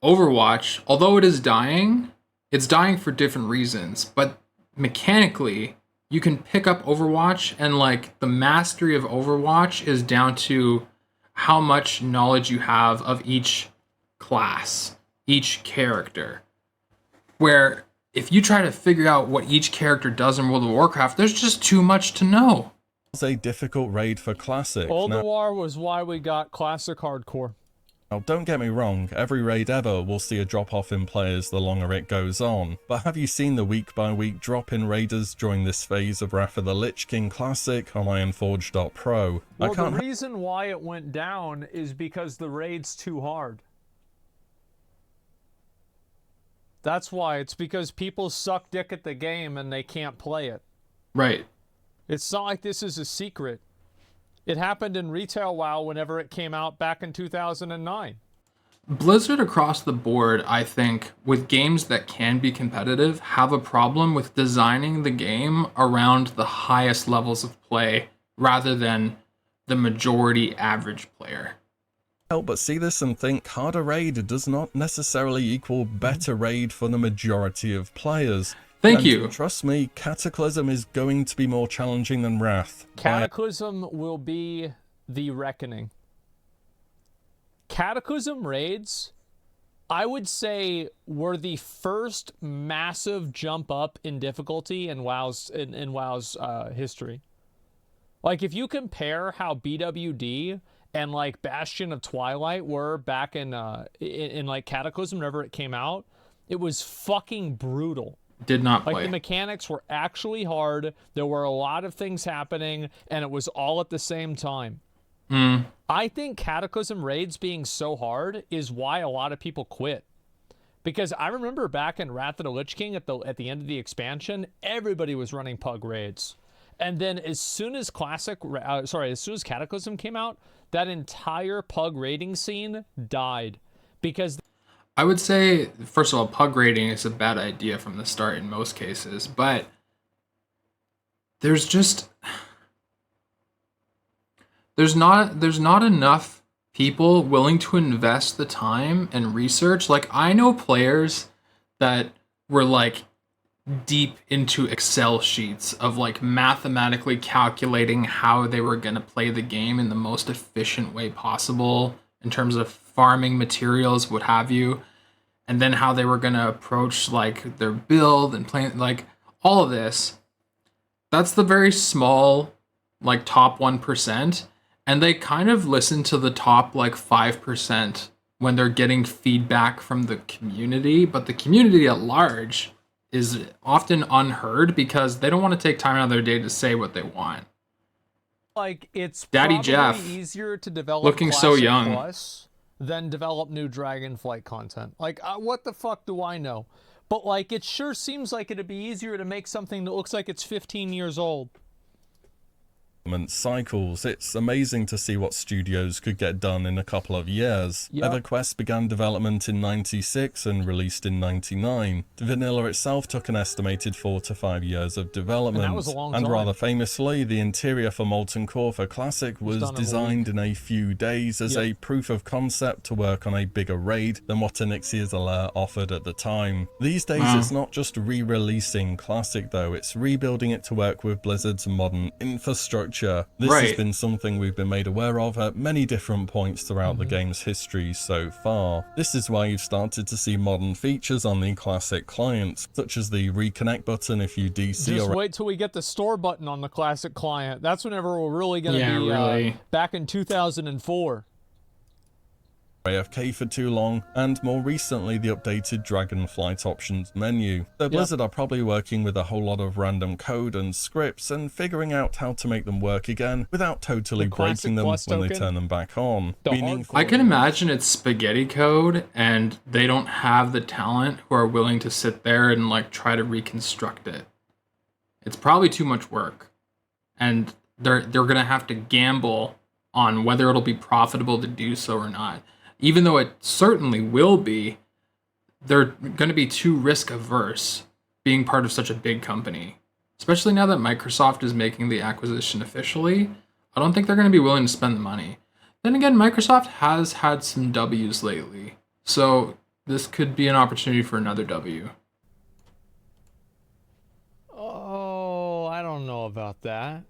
Overwatch, although it is dying, it's dying for different reasons, but mechanically, you can pick up Overwatch, and, like, the mastery of Overwatch is down to how much knowledge you have of each class, each character. Where if you try to figure out what each character does in World of Warcraft, there's just too much to know. It's a difficult raid for Classic. War was why we got Classic Hardcore. Now, don't get me wrong, every raid ever will see a drop-off in players the longer it goes on, but have you seen the week-by-week drop in raiders during this phase of Wrath of the Lich King Classic on Ironforge.pro? Well, the reason why it went down is because the raid's too hard. That's why. It's because people suck dick at the game and they can't play it. Right. It's not like this is a secret. It happened in retail WoW whenever it came out back in 2009. Blizzard across the board, I think, with games that can be competitive, have a problem with designing the game around the highest levels of play rather than the majority average player. Help but see this and think harder raid does not necessarily equal better raid for the majority of players. Thank you. Trust me, Cataclysm is going to be more challenging than Wrath. Cataclysm will be the reckoning. Cataclysm raids, I would say, were the first massive jump up in difficulty in WoW's history. Like, if you compare how BWD and like Bastion of Twilight were back in like Cataclysm whenever it came out, it was fucking brutal. Did not play. Like, the mechanics were actually hard. There were a lot of things happening, and it was all at the same time. I think Cataclysm raids being so hard is why a lot of people quit. Because I remember back in Wrath of the Lich King at the end of the expansion, everybody was running pug raids. And then as soon as Cataclysm came out, that entire pug raiding scene died. Because I would say, first of all, pug raiding is a bad idea from the start in most cases, but there's not enough people willing to invest the time and research. Like, I know players that were like deep into Excel sheets of like mathematically calculating how they were going to play the game in the most efficient way possible in terms of farming materials, what have you, and then how they were going to approach like their build and play, like all of this. That's the very small, like top 1%. And they kind of listen to the top like 5% when they're getting feedback from the community, but the community at large is often unheard because they don't want to take time out of their day to say what they want. Like, it's Daddy probably Jeff, easier to develop looking so Classic young. Plus then develop new Dragonflight content. Like, what the fuck do I know? But, like, it sure seems like it'd be easier to make something that looks like it's 15 years old. Cycles. It's amazing to see what studios could get done in a couple of years. Yep. EverQuest began development in 96 and released in 99. Vanilla itself took an estimated 4 to 5 years of development. And that was a long time. And rather famously, the interior for Molten Core for Classic was designed in a few days as a proof of concept to work on a bigger raid than what Onyxia's Lair offered at the time. These days, it's not just re-releasing Classic though, it's rebuilding it to work with Blizzard's modern infrastructure. This has been something we've been made aware of at many different points throughout the game's history so far. This is why you've started to see modern features on the Classic client, such as the reconnect button if you DC Just or wait till we get the store button on the Classic client. That's whenever we're really going to be back in 2004. AFK for too long, and more recently the updated Dragonflight options menu. So Blizzard are probably working with a whole lot of random code and scripts and figuring out how to make them work again without totally breaking them when they turn them back on. I can imagine it's spaghetti code and they don't have the talent who are willing to sit there and like try to reconstruct it. It's probably too much work, and they're gonna have to gamble on whether it'll be profitable to do so or not. Even though it certainly will be, they're going to be too risk averse being part of such a big company. Especially now that Microsoft is making the acquisition officially, I don't think they're going to be willing to spend the money. Then again, Microsoft has had some W's lately, so this could be an opportunity for another W. Oh, I don't know about that.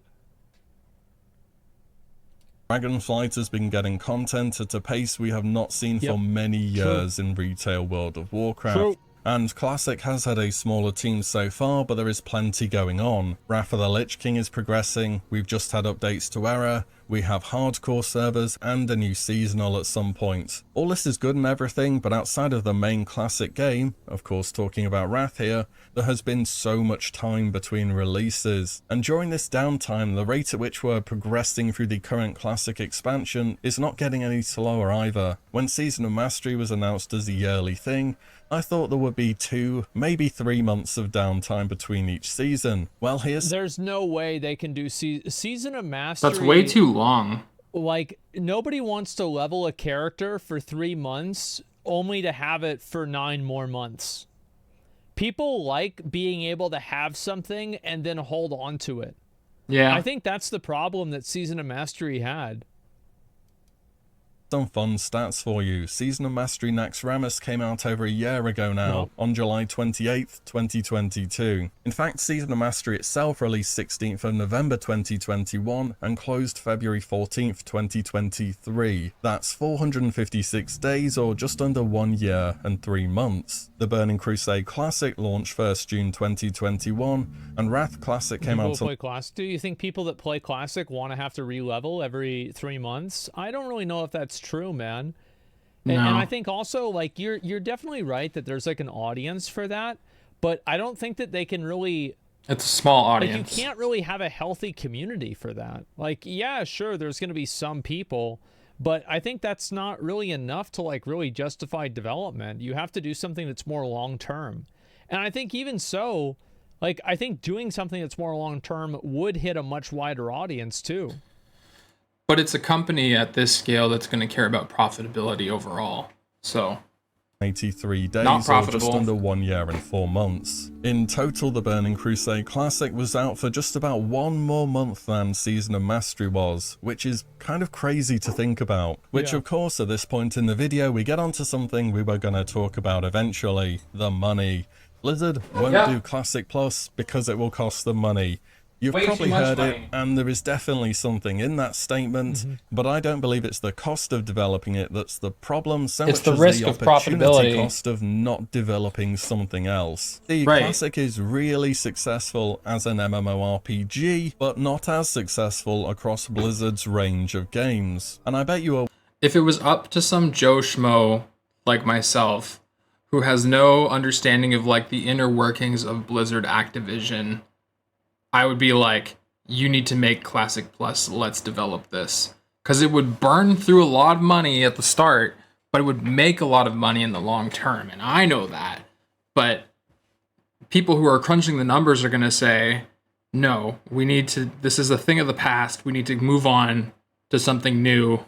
Dragonflight has been getting content at a pace we have not seen for many years in retail World of Warcraft. And Classic has had a smaller team so far, but there is plenty going on. Wrath of the Lich King is progressing, we've just had updates to Era, we have hardcore servers, and a new seasonal at some point. All this is good and everything, but outside of the main Classic game, of course talking about Wrath here, there has been so much time between releases. And during this downtime, the rate at which we're progressing through the current Classic expansion is not getting any slower either. When Season of Mastery was announced as a yearly thing, I thought there would be 2, maybe 3 months of downtime between each season. Well, there's no way they can do Season of Mastery. That's way too long. Like, nobody wants to level a character for 3 months only to have it for 9 more months. People like being able to have something and then hold on to it. Yeah. I think that's the problem that Season of Mastery had. Some fun stats for you. Season of Mastery Naxxramas came out over a year ago now, on July 28th, 2022. In fact, Season of Mastery itself released 16th of November 2021 and closed February 14th, 2023. That's 456 days or just under 1 year and 3 months. The Burning Crusade Classic launched 1st June 2021, and Wrath Classic came out play Classic. Do you think people that play Classic want to have to re-level every 3 months? I don't really know if that's true, man. And I think also, like, you're definitely right that there's like an audience for that, but I don't think that they can really, it's a small audience. Like, you can't really have a healthy community for that. Like, yeah, sure, there's going to be some people, but I think that's not really enough to like really justify development. You have to do something that's more long term. And I think even so, like, I think doing something that's more long term would hit a much wider audience too. But it's a company at this scale that's going to care about profitability overall. So 83 days not or profitable. just under 1 year and 4 months. In total, the Burning Crusade Classic was out for just about 1 more month than Season of Mastery was, which is kind of crazy to think about. Which of course, at this point in the video, we get onto something we were going to talk about eventually, the money. Blizzard won't do Classic Plus because it will cost them money. You've probably heard it, and there is definitely something in that statement, but I don't believe it's the cost of developing it that's the problem, so much as the opportunity cost of not developing something else. The Classic is really successful as an MMORPG, but not as successful across Blizzard's range of games. And I bet you are... If it was up to some Joe Schmo like myself, who has no understanding of like the inner workings of Blizzard Activision, I would be like, you need to make Classic Plus, let's develop this. Because it would burn through a lot of money at the start, but it would make a lot of money in the long term, and I know that. But people who are crunching the numbers are going to say, no, we need to, this is a thing of the past. We need to move on to something new.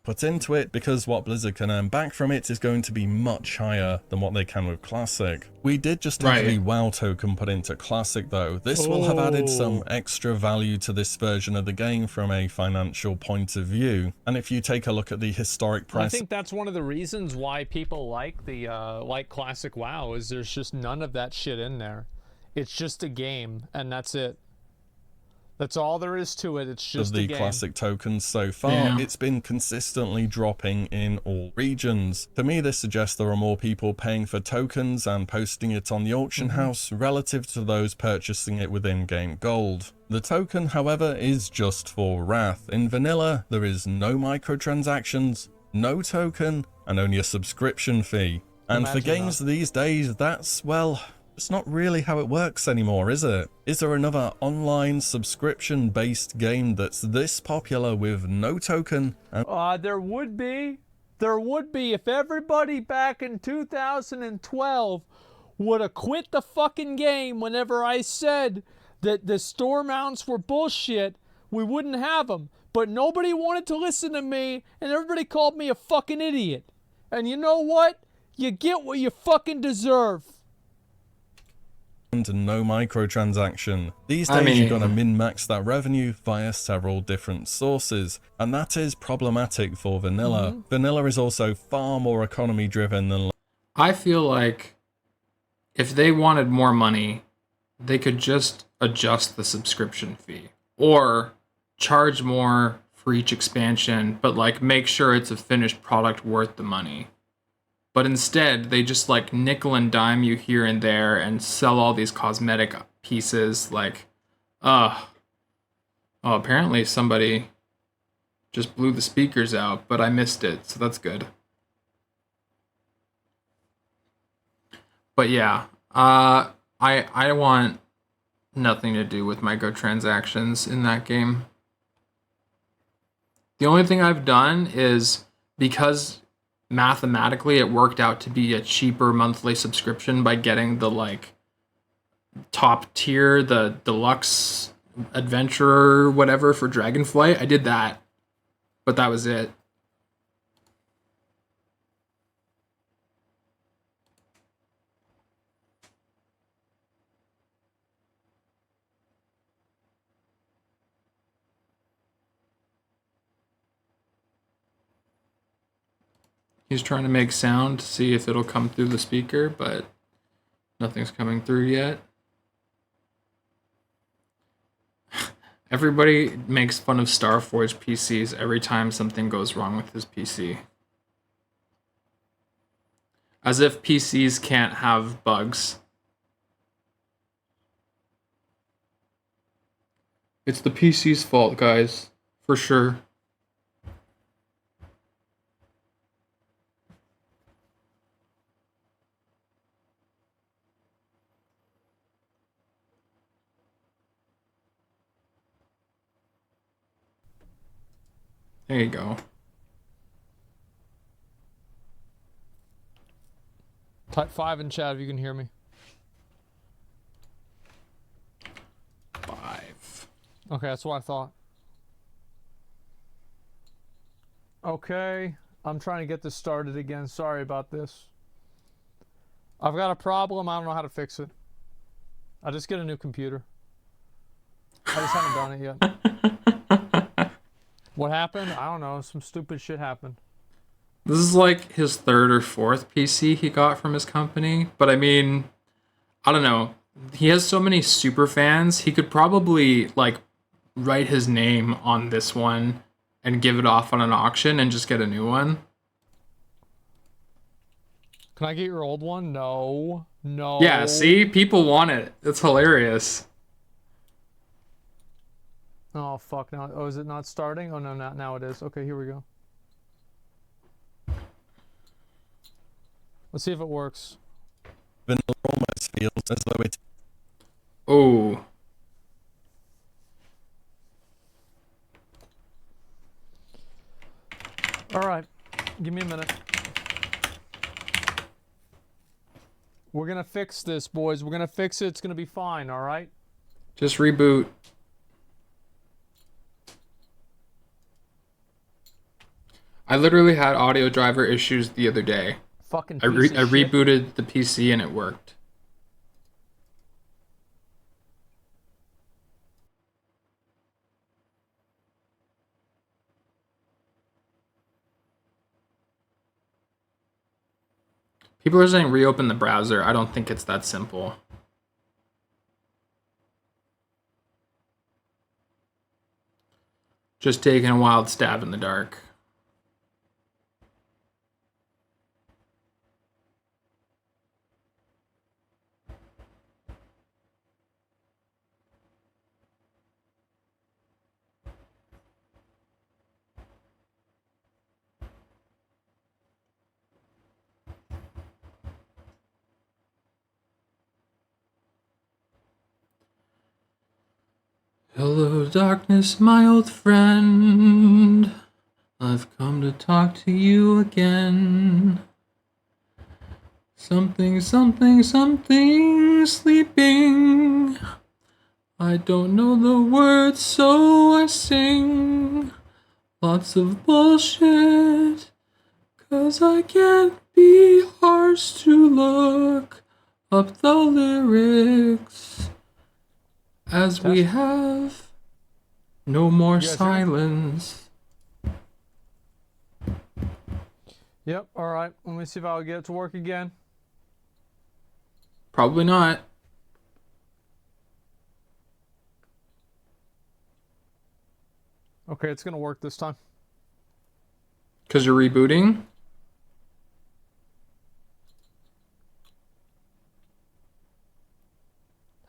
Put into it, because what Blizzard can earn back from it is going to be much higher than what they can with Classic. We did just have the WoW token put into Classic though. This will have added some extra value to this version of the game from a financial point of view. And if you take a look at the historic price, I think that's one of the reasons why people like the like Classic WoW, is there's just none of that shit in there. It's just a game, and that's it. That's all there is to it. It's just of the a game. Classic tokens so far, it's been consistently dropping in all regions. To me, this suggests there are more people paying for tokens and posting it on the auction house relative to those purchasing it with in-game gold. The token, however, is just for Wrath. In vanilla, there is no microtransactions, no token, and only a subscription fee. And for games these days, that's, well, it's not really how it works anymore, is it? Is there another online subscription-based game that's this popular with no token? There would be. There would be if everybody back in 2012 would have quit the fucking game whenever I said that the store mounts were bullshit. We wouldn't have them. But nobody wanted to listen to me, and everybody called me a fucking idiot. And you know what? You get what you fucking deserve. And no microtransaction. These days you're gonna min-max that revenue via several different sources, and that is problematic for vanilla. Vanilla is also far more economy driven than... I feel like if they wanted more money, they could just adjust the subscription fee, or charge more for each expansion, but like make sure it's a finished product worth the money. But instead, they just like nickel and dime you here and there and sell all these cosmetic pieces like, oh, apparently somebody just blew the speakers out, but I missed it, so that's good. But yeah, I want nothing to do with microtransactions in that game. The only thing I've done is, because mathematically it worked out to be a cheaper monthly subscription by getting the like top tier, the deluxe adventurer whatever for Dragonflight. I did that, but that was it. He's trying to make sound to see if it'll come through the speaker, but nothing's coming through yet. Everybody makes fun of Starforge PCs every time something goes wrong with his PC. As if PCs can't have bugs. It's the PC's fault, guys, for sure. There you go. Type 5 in chat if you can hear me. 5. Okay, that's what I thought. Okay, I'm trying to get this started again. Sorry about this. I've got a problem. I don't know how to fix it. I'll just get a new computer. I just haven't done it yet. What happened? I don't know. Some stupid shit happened. This is like his 3rd or 4th PC he got from his company. But I mean, I don't know. He has so many super fans. He could probably like write his name on this one and give it off on an auction and just get a new one. Can I get your old one? No. No. Yeah, see? People want it. It's hilarious. Oh, fuck. Now, oh, is it not starting? Oh, no, now it is. Okay, here we go. Let's see if it works. Vanilla almost feels as though it... Oh. All right. Give me a minute. We're gonna fix this, boys. We're gonna fix it. It's gonna be fine, all right? Just reboot. I literally had audio driver issues the other day. Fucking I piece of shit. rebooted the PC and it worked. People are saying reopen the browser. I don't think it's that simple. Just taking a wild stab in the dark. Hello, darkness, my old friend. I've come to talk to you again. Something, something, something sleeping. I don't know the words, so I sing. Lots of bullshit, 'cause I can't be arsed to look up the lyrics. As we have no more silence. Yep, alright. Let me see if I'll get it to work again. Probably not. Okay, it's gonna work this time. 'Cause you're rebooting?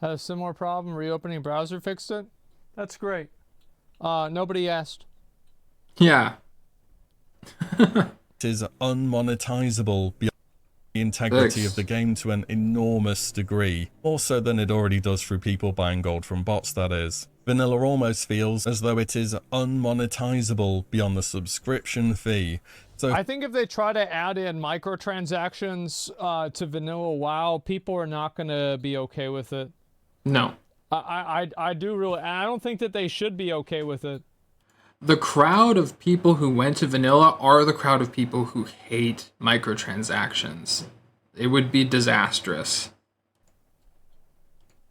Had a similar problem. Reopening browser fixed it. That's great. Nobody asked. Yeah. It is unmonetizable beyond the integrity of the game to an enormous degree, more so than it already does through people buying gold from bots, that is. Vanilla almost feels as though it is unmonetizable beyond the subscription fee. So I think if they try to add in microtransactions to vanilla WoW, people are not going to be okay with it. No. I do really, I don't think that they should be okay with it. The crowd of people who went to vanilla are the crowd of people who hate microtransactions. It would be disastrous.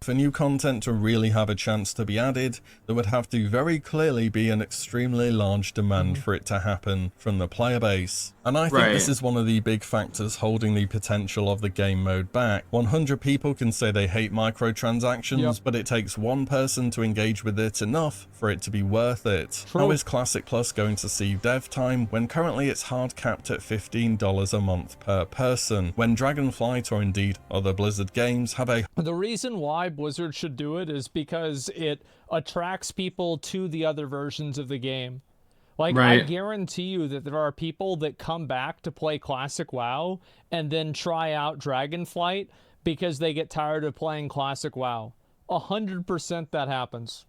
for new content to really have a chance to be added, there would have to very clearly be an extremely large demand for it to happen from the player base. And I think this is one of the big factors holding the potential of the game mode back. 100 people can say they hate microtransactions, but it takes one person to engage with it enough for it to be worth it. How is Classic Plus going to see dev time when currently it's hard capped at $15 a month per person, when Dragonflight or indeed other Blizzard games have a... The reason why Blizzard should do it is because it attracts people to the other versions of the game. Like, I guarantee you that there are people that come back to play Classic WoW and then try out Dragonflight because they get tired of playing Classic WoW. 100% that happens.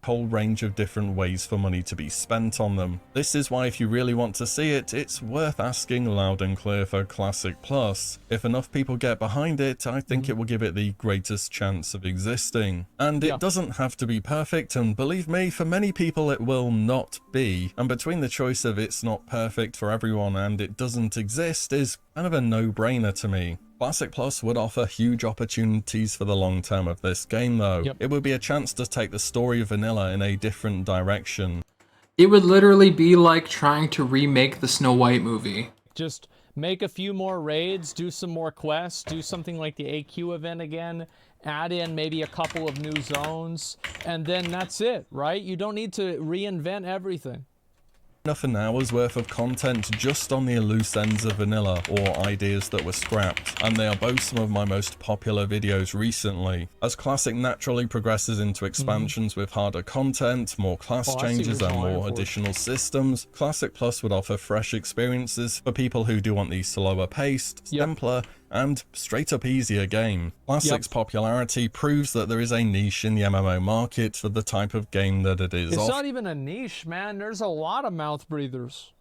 Whole range of different ways for money to be spent on them. This is why if you really want to see it, it's worth asking loud and clear for Classic Plus. If enough people get behind it, I think it will give it the greatest chance of existing. And it doesn't have to be perfect, and believe me, for many people it will not be. And between the choice of it's not perfect for everyone and it doesn't exist is kind of a no-brainer to me. Classic Plus would offer huge opportunities for the long term of this game though. It would be a chance to take the story of vanilla in a different direction. It would literally be like trying to remake the Snow White movie. Just make a few more raids, do some more quests, do something like the AQ event again, add in maybe a couple of new zones, and then that's it, right? You don't need to reinvent everything. Enough an hour's worth of content just on the loose ends of vanilla or ideas that were scrapped, and they are both some of my most popular videos recently. As Classic naturally progresses into expansions with harder content, more class changes and more additional systems, Classic Plus would offer fresh experiences for people who do want the slower paced, simpler, and straight up easier game. Classic's popularity proves that there is a niche in the MMO market for the type of game that it is. It's not even a niche, man. There's a lot of mouth breathers.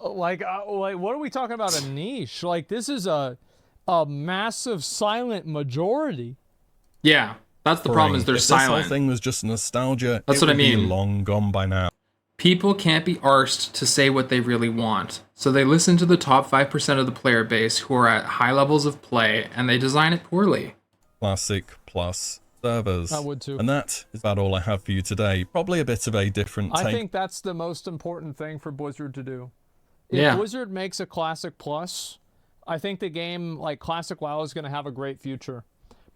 Like, what are we talking about? A niche? Like, this is a massive silent majority. Yeah, that's the problem. Is they're if silent. This whole thing was just nostalgia. That's it what I would be mean. long gone by now. People can't be arsed to say what they really want, so they listen to the top 5% of the player base who are at high levels of play, and they design it poorly. Classic plus servers. I would too. And that is about all I have for you today. Probably a bit of a different take. I think that's the most important thing for Blizzard to do. If Blizzard makes a Classic Plus, I think the game, like Classic WoW, is going to have a great future.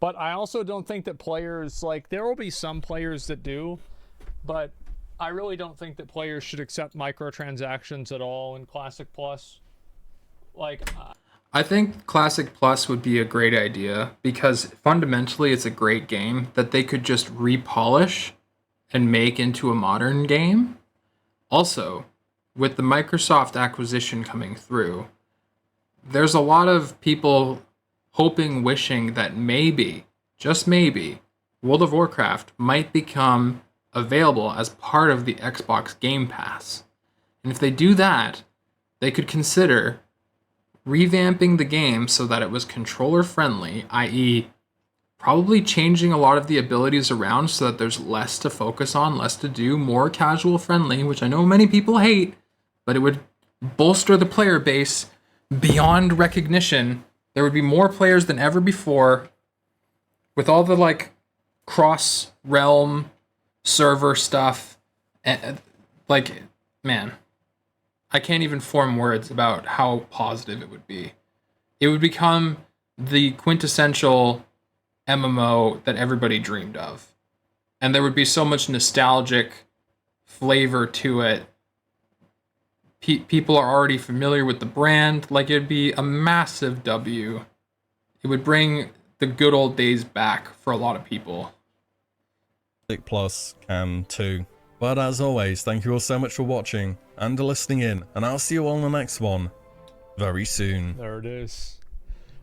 But I also don't think that players, like, there will be some players that do, but I really don't think that players should accept microtransactions at all in Classic Plus. Like, I think Classic Plus would be a great idea because fundamentally it's a great game that they could just repolish and make into a modern game. Also, with the Microsoft acquisition coming through, there's a lot of people hoping, wishing that maybe, just maybe, World of Warcraft might become available as part of the Xbox Game Pass. And if they do that, they could consider revamping the game so that it was controller friendly, i.e. probably changing a lot of the abilities around so that there's less to focus on, less to do, more casual friendly, which I know many people hate, but it would bolster the player base beyond recognition. There would be more players than ever before with all the like cross-realm server stuff. And like, man, I can't even form words about how positive it would be. It would become the quintessential MMO that everybody dreamed of. And there would be so much nostalgic flavor to it. People are already familiar with the brand. Like, it'd be a massive W. It would bring the good old days back for a lot of people. Plus can too. But as always, thank you all so much for watching and listening in, and I'll see you all in the next one very soon. There it is.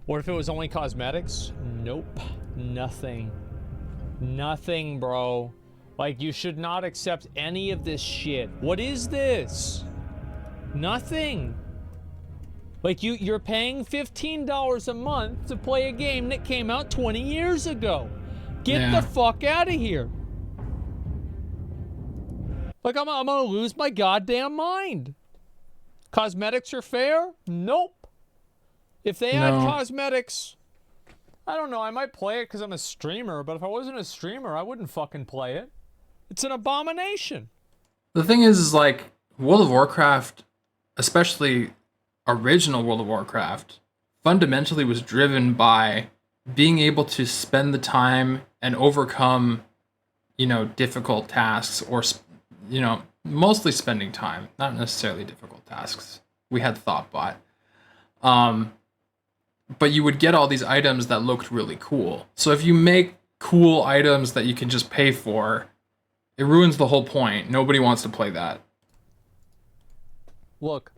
What if it was only cosmetics? Nope. Nothing. Nothing, bro. Like, you should not accept any of this shit. What is this? Nothing. Like, you're paying $15 a month to play a game that came out 20 years ago. Get the fuck out of here. Like, I'm gonna lose my goddamn mind. Cosmetics are fair? Nope. If they had cosmetics, I don't know, I might play it because I'm a streamer, but if I wasn't a streamer, I wouldn't fucking play it. It's an abomination. The thing is like, World of Warcraft, especially original World of Warcraft, fundamentally was driven by being able to spend the time and overcome, difficult tasks, or, mostly spending time, not necessarily difficult tasks. We had Thoughtbot. But you would get all these items that looked really cool. So if you make cool items that you can just pay for, it ruins the whole point. Nobody wants to play that. Look,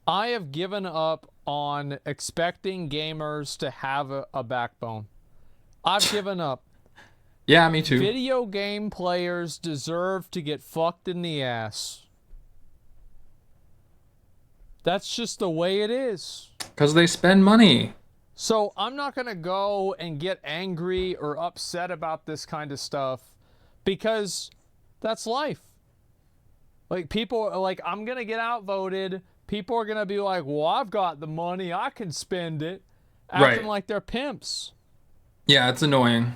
I have given up on expecting gamers to have a backbone. I've given up. Yeah, me too. Video game players deserve to get fucked in the ass. That's just the way it is. Because they spend money. So I'm not going to go and get angry or upset about this kind of stuff because that's life. Like, people are like, I'm going to get outvoted. People are going to be like, well, I've got the money. I can spend it. Acting like they're pimps. Yeah, it's annoying.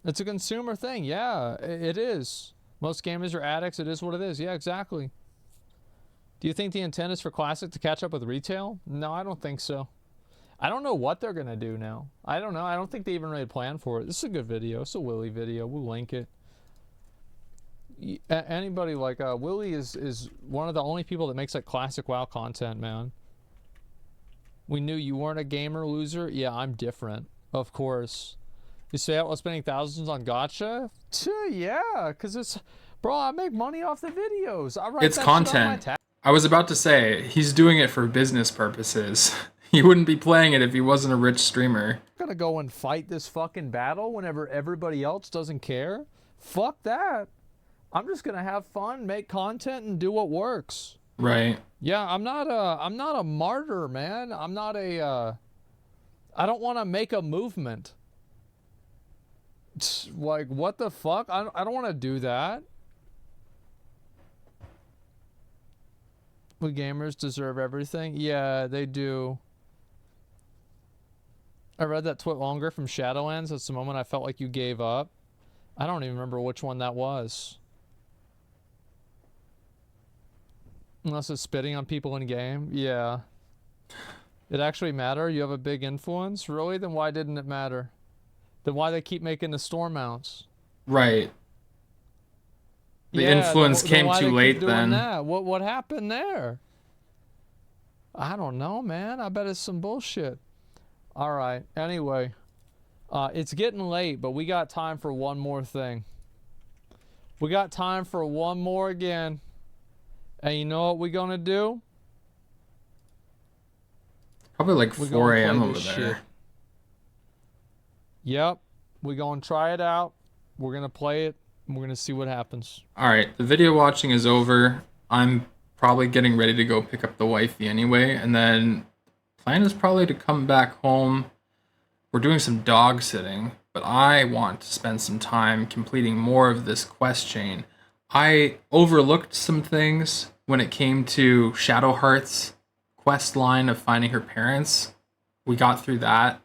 It's a consumer thing. Yeah, it is. Most gamers are addicts. It is what it is. Yeah, exactly. Do you think the intent is for Classic to catch up with retail? No, I don't think so. I don't know what they're going to do now. I don't know. I don't think they even really plan for it. This is a good video. It's a Willy video. We'll link it. Anybody like Willy is one of the only people that makes like classic WoW content, man. We knew you weren't a gamer loser. Yeah, I'm different. Of course. You say I was spending thousands on gacha? Yeah, because it's, bro, I make money off the videos. I write it's that content. shit on my tab. I was about to say, he's doing it for business purposes. He wouldn't be playing it if he wasn't a rich streamer. I'm gonna go and fight this fucking battle whenever everybody else doesn't care. Fuck that. I'm just gonna have fun, make content, and do what works. Right. Yeah, I'm not a martyr, man. I'm not a I don't want to make a movement. Like, what the fuck? I don't want to do that. We gamers deserve everything. Yeah, they do. I read that tweet longer from Shadowlands. That's the moment I felt like you gave up. I don't even remember which one that was. Unless it's spitting on people in game. Yeah. It actually matter? You have a big influence? Really? Then why didn't it matter? Then why they keep making the storm mounts? Right. The influence came too late then. That? What happened there? I don't know, man. I bet it's some bullshit. All right. Anyway, it's getting late, but we got time for one more thing. We got time for one more again. And you know what we're gonna do? Probably like 4 a.m. over there. Shit. Yep. We're gonna try it out. We're gonna play it. And we're gonna see what happens. Alright, the video watching is over. I'm probably getting ready to go pick up the wifey anyway, and then plan is probably to come back home. We're doing some dog sitting, but I want to spend some time completing more of this quest chain. I overlooked some things when it came to Shadowheart's quest line of finding her parents. We got through that.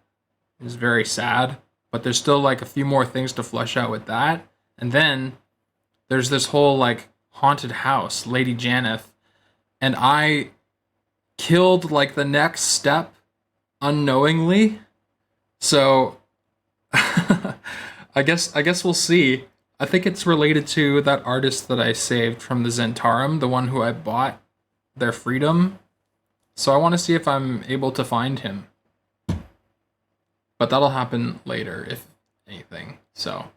It was very sad, but there's still like a few more things to flesh out with that. And then there's this whole like haunted house, Lady Janeth, and I killed like the next step unknowingly. So I guess we'll see. I think it's related to that artist that I saved from the Zentarum, the one who I bought their freedom. So I want to see if I'm able to find him. But that'll happen later, if anything. So